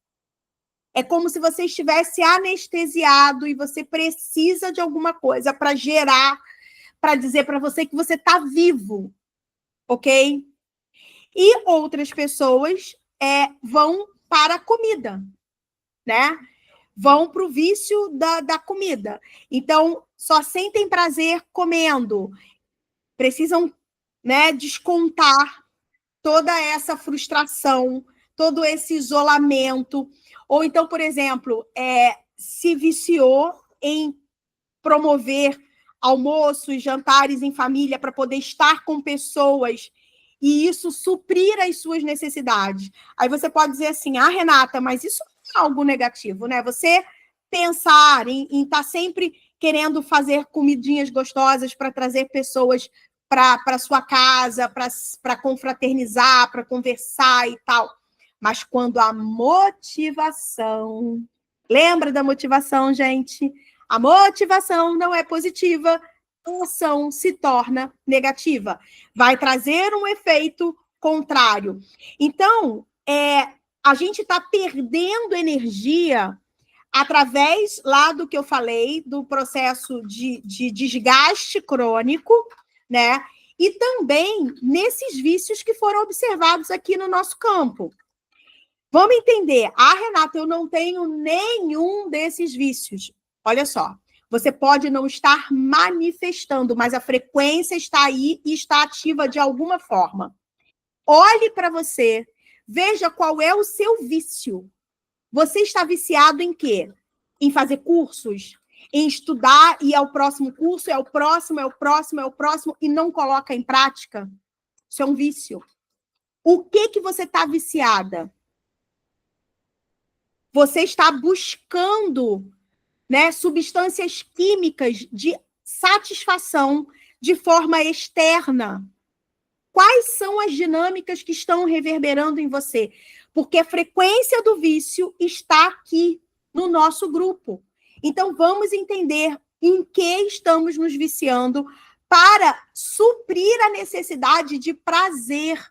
É como se você estivesse anestesiado e você precisa de alguma coisa para gerar, para dizer para você que você está vivo, ok? E outras pessoas vão para a comida, né? Vão para o vício da comida. Então, só sentem prazer comendo. Precisam, né, descontar toda essa frustração, todo esse isolamento. Ou então, por exemplo, se viciou em promover almoços, jantares em família para poder estar com pessoas e isso suprir as suas necessidades. Aí você pode dizer assim, Renata, mas isso não é algo negativo, né? Você pensar em estar sempre querendo fazer comidinhas gostosas para trazer pessoas para sua casa, para confraternizar, para conversar e tal. Mas quando a motivação... Lembra da motivação, gente? A motivação não é positiva, a ação se torna negativa. Vai trazer um efeito contrário. Então, a gente está perdendo energia através, lá do que eu falei, do processo de desgaste crônico, né? E também nesses vícios que foram observados aqui no nosso campo. Vamos entender. Renata, eu não tenho nenhum desses vícios. Olha só, você pode não estar manifestando, mas a frequência está aí e está ativa de alguma forma. Olhe para você, veja qual é o seu vício. Você está viciado em quê? Em fazer cursos? Em estudar e é o próximo curso, é o próximo, e não coloca em prática? Isso é um vício. O que você está viciada? Você está buscando, né, substâncias químicas de satisfação de forma externa. Quais são as dinâmicas que estão reverberando em você? Porque a frequência do vício está aqui no nosso grupo. Então, vamos entender em que estamos nos viciando para suprir a necessidade de prazer,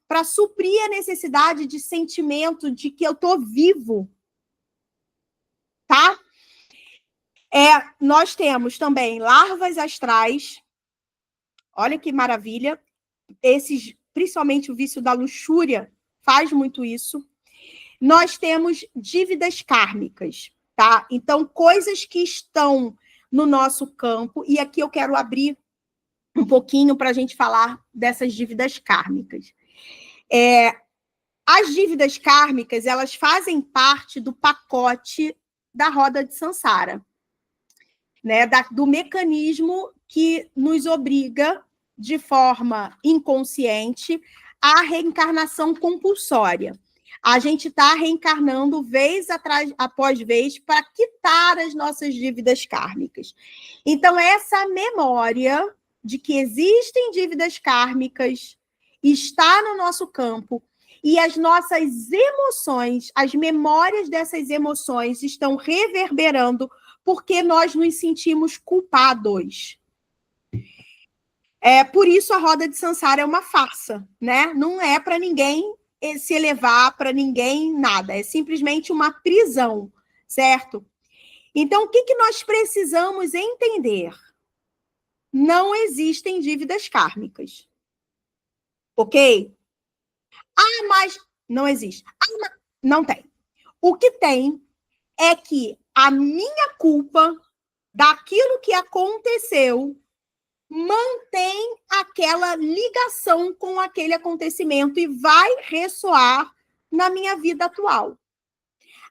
para suprir a necessidade de sentimento de que eu estou vivo. Tá? Nós temos também larvas astrais. Olha que maravilha. Esses, principalmente o vício da luxúria, faz muito isso. Nós temos dívidas kármicas, tá? Então, coisas que estão no nosso campo, e aqui eu quero abrir um pouquinho para a gente falar dessas dívidas kármicas. As dívidas kármicas, elas fazem parte do pacote da roda de Sansara, né? Do mecanismo que nos obriga, de forma inconsciente, à reencarnação compulsória. A gente está reencarnando vez após vez para quitar as nossas dívidas kármicas. Então, essa memória de que existem dívidas kármicas está no nosso campo e as nossas emoções, as memórias dessas emoções estão reverberando porque nós nos sentimos culpados. Por isso a roda de Sansara é uma farsa, né? Não é para ninguém se elevar, para ninguém nada. É simplesmente uma prisão, certo? Então, o que nós precisamos entender? Não existem dívidas kármicas. Ok? Mas não existe. Mas não tem. O que tem é que a minha culpa daquilo que aconteceu mantém aquela ligação com aquele acontecimento e vai ressoar na minha vida atual.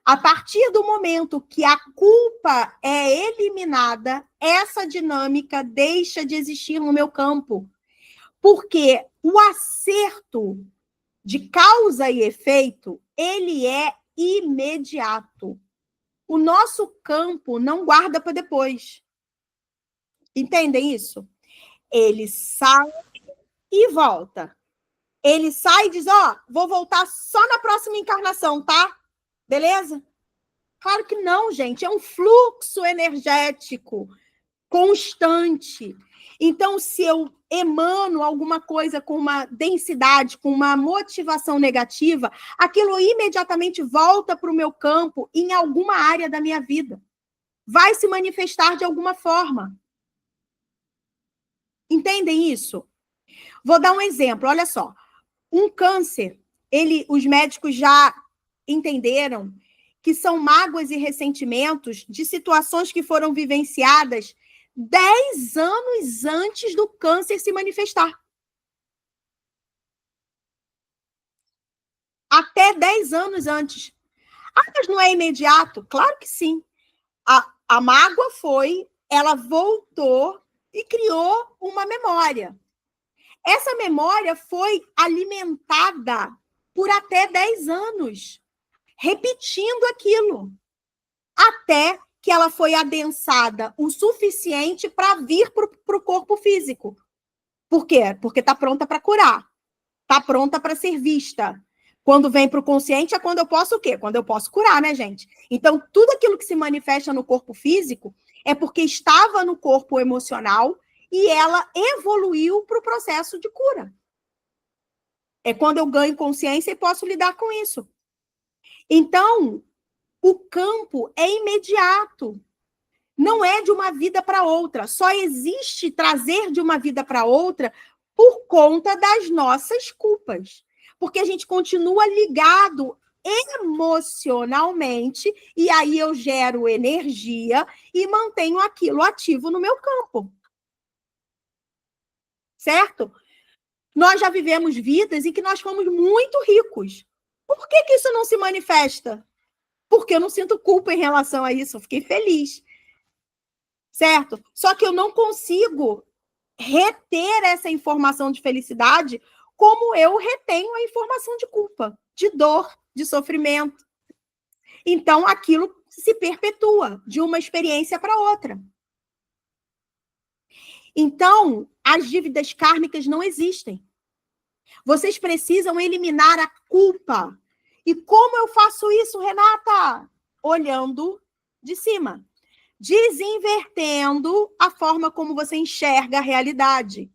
A partir do momento que a culpa é eliminada, essa dinâmica deixa de existir no meu campo. Porque o acerto de causa e efeito, ele é imediato. O nosso campo não guarda para depois. Entendem isso? Ele sai e volta. Ele sai e diz, vou voltar só na próxima encarnação, tá? Beleza? Claro que não, gente. É um fluxo energético constante. Então, se eu emano alguma coisa com uma densidade, com uma motivação negativa, aquilo imediatamente volta para o meu campo em alguma área da minha vida. Vai se manifestar de alguma forma. Entendem isso? Vou dar um exemplo, olha só. Um câncer, os médicos já entenderam que são mágoas e ressentimentos de situações que foram vivenciadas 10 anos antes do câncer se manifestar. Até 10 anos antes. Mas não é imediato? Claro que sim. A mágoa ela voltou e criou uma memória. Essa memória foi alimentada por até 10 anos, repetindo aquilo, até que ela foi adensada o suficiente para vir para o corpo físico. Por quê? Porque está pronta para curar, está pronta para ser vista. Quando vem para o consciente é quando eu posso o quê? Quando eu posso curar, né, gente? Então, tudo aquilo que se manifesta no corpo físico é porque estava no corpo emocional e ela evoluiu para o processo de cura. É quando eu ganho consciência e posso lidar com isso. Então, o campo é imediato. Não é de uma vida para outra. Só existe trazer de uma vida para outra por conta das nossas culpas. Porque a gente continua ligado emocionalmente, e aí eu gero energia e mantenho aquilo ativo no meu campo. Certo? Nós já vivemos vidas em que nós fomos muito ricos. Por que isso não se manifesta? Porque eu não sinto culpa em relação a isso, eu fiquei feliz. Certo? Só que eu não consigo reter essa informação de felicidade como eu retenho a informação de culpa, de dor, de sofrimento. Então, aquilo se perpetua de uma experiência para outra. Então, as dívidas kármicas não existem. Vocês precisam eliminar a culpa. E como eu faço isso, Renata? Olhando de cima. Desinvertendo a forma como você enxerga a realidade.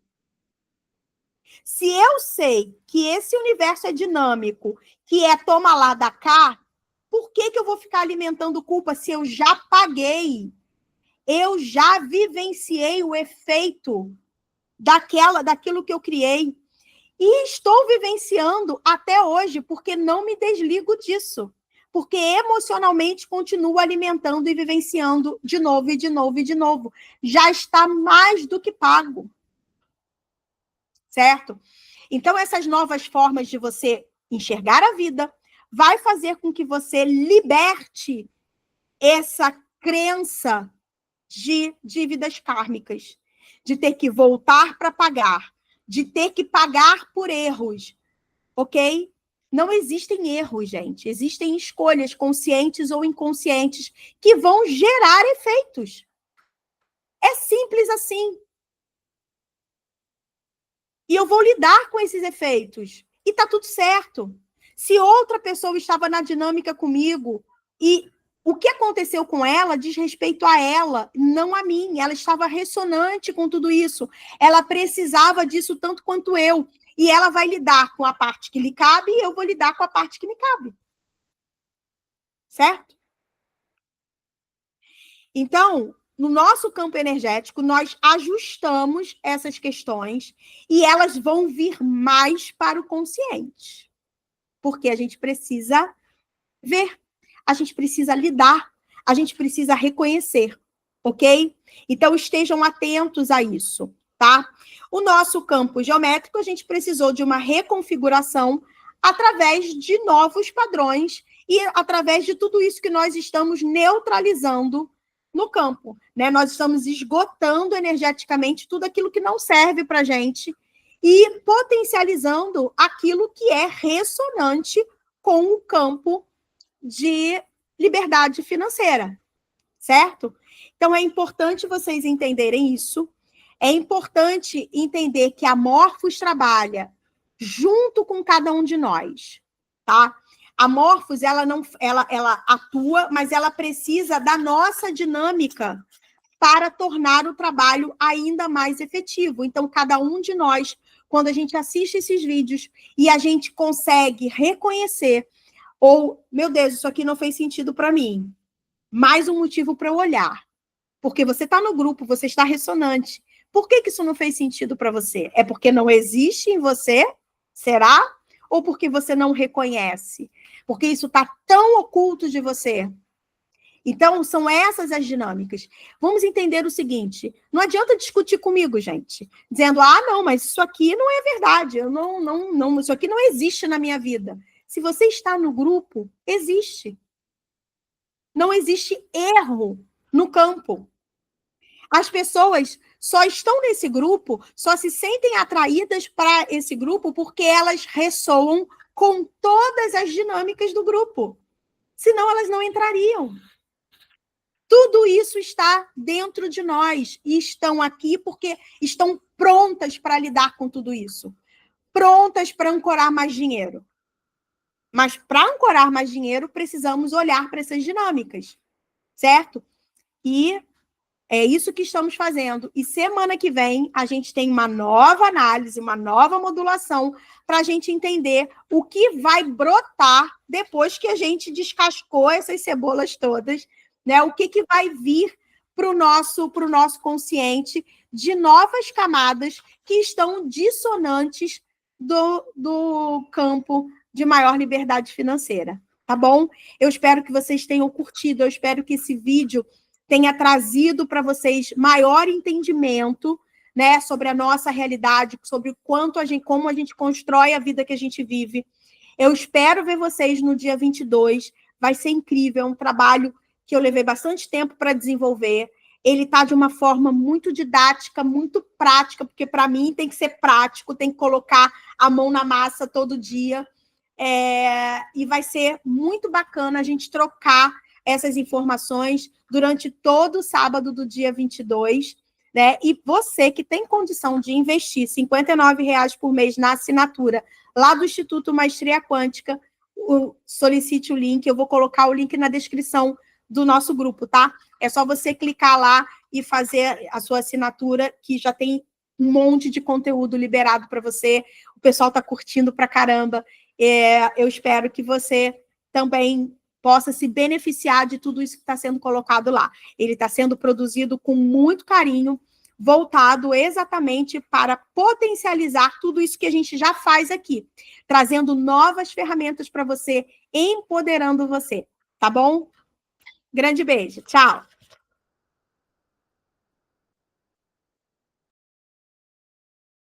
Se eu sei que esse universo é dinâmico, que é toma lá da cá, por que eu vou ficar alimentando culpa se eu já paguei? Eu já vivenciei o efeito daquilo que eu criei. E estou vivenciando até hoje, porque não me desligo disso. Porque emocionalmente continuo alimentando e vivenciando de novo e de novo e de novo. Já está mais do que pago. Certo? Então, essas novas formas de você enxergar a vida vai fazer com que você liberte essa crença de dívidas kármicas, de ter que voltar para pagar, de ter que pagar por erros, ok? Não existem erros, gente. Existem escolhas conscientes ou inconscientes que vão gerar efeitos. É simples assim. E eu vou lidar com esses efeitos. E tá tudo certo. Se outra pessoa estava na dinâmica comigo e o que aconteceu com ela diz respeito a ela, não a mim. Ela estava ressonante com tudo isso. Ela precisava disso tanto quanto eu. E ela vai lidar com a parte que lhe cabe e eu vou lidar com a parte que me cabe. Certo? Então, no nosso campo energético, nós ajustamos essas questões e elas vão vir mais para o consciente. Porque a gente precisa ver, a gente precisa lidar, a gente precisa reconhecer, ok? Então, estejam atentos a isso, tá? O nosso campo geométrico, a gente precisou de uma reconfiguração através de novos padrões e através de tudo isso que nós estamos neutralizando no campo, né? Nós estamos esgotando energeticamente tudo aquilo que não serve para a gente e potencializando aquilo que é ressonante com o campo de liberdade financeira, certo? Então, é importante vocês entenderem isso. É importante entender que a Morphos trabalha junto com cada um de nós, tá? A Morphos, ela atua, mas ela precisa da nossa dinâmica para tornar o trabalho ainda mais efetivo. Então, cada um de nós, quando a gente assiste esses vídeos e a gente consegue reconhecer ou, meu Deus, isso aqui não fez sentido para mim. Mais um motivo para eu olhar. Porque você está no grupo, você está ressonante. Por que isso não fez sentido para você? É porque não existe em você? Será? Ou porque você não reconhece? Porque isso está tão oculto de você. Então, são essas as dinâmicas. Vamos entender o seguinte: não adianta discutir comigo, gente, dizendo, não, mas isso aqui não é verdade, isso aqui não existe na minha vida. Se você está no grupo, existe. Não existe erro no campo. As pessoas só estão nesse grupo, só se sentem atraídas para esse grupo porque elas ressoam com todas as dinâmicas do grupo. Senão elas não entrariam. Tudo isso está dentro de nós e estão aqui porque estão prontas para lidar com tudo isso. Prontas para ancorar mais dinheiro. Mas para ancorar mais dinheiro, precisamos olhar para essas dinâmicas, certo? E É isso que estamos fazendo. E semana que vem a gente tem uma nova análise, uma nova modulação para a gente entender o que vai brotar depois que a gente descascou essas cebolas todas, né? O que vai vir para o nosso consciente de novas camadas que estão dissonantes do campo de maior liberdade financeira, tá bom? Eu espero que vocês tenham curtido, eu espero que esse vídeo tenha trazido para vocês maior entendimento, né, sobre a nossa realidade, sobre o quanto como a gente constrói a vida que a gente vive. Eu espero ver vocês no dia 22, vai ser incrível, é um trabalho que eu levei bastante tempo para desenvolver. Ele está de uma forma muito didática, muito prática, porque para mim tem que ser prático, tem que colocar a mão na massa todo dia. E vai ser muito bacana a gente trocar essas informações durante todo o sábado do dia 22, né? E você que tem condição de investir R$ 59,00 por mês na assinatura lá do Instituto Maestria Quântica, solicite o link, eu vou colocar o link na descrição do nosso grupo, tá? É só você clicar lá e fazer a sua assinatura, que já tem um monte de conteúdo liberado para você. O pessoal está curtindo pra caramba. Eu espero que você também possa se beneficiar de tudo isso que está sendo colocado lá. Ele está sendo produzido com muito carinho, voltado exatamente para potencializar tudo isso que a gente já faz aqui, trazendo novas ferramentas para você, empoderando você, tá bom? Grande beijo, tchau!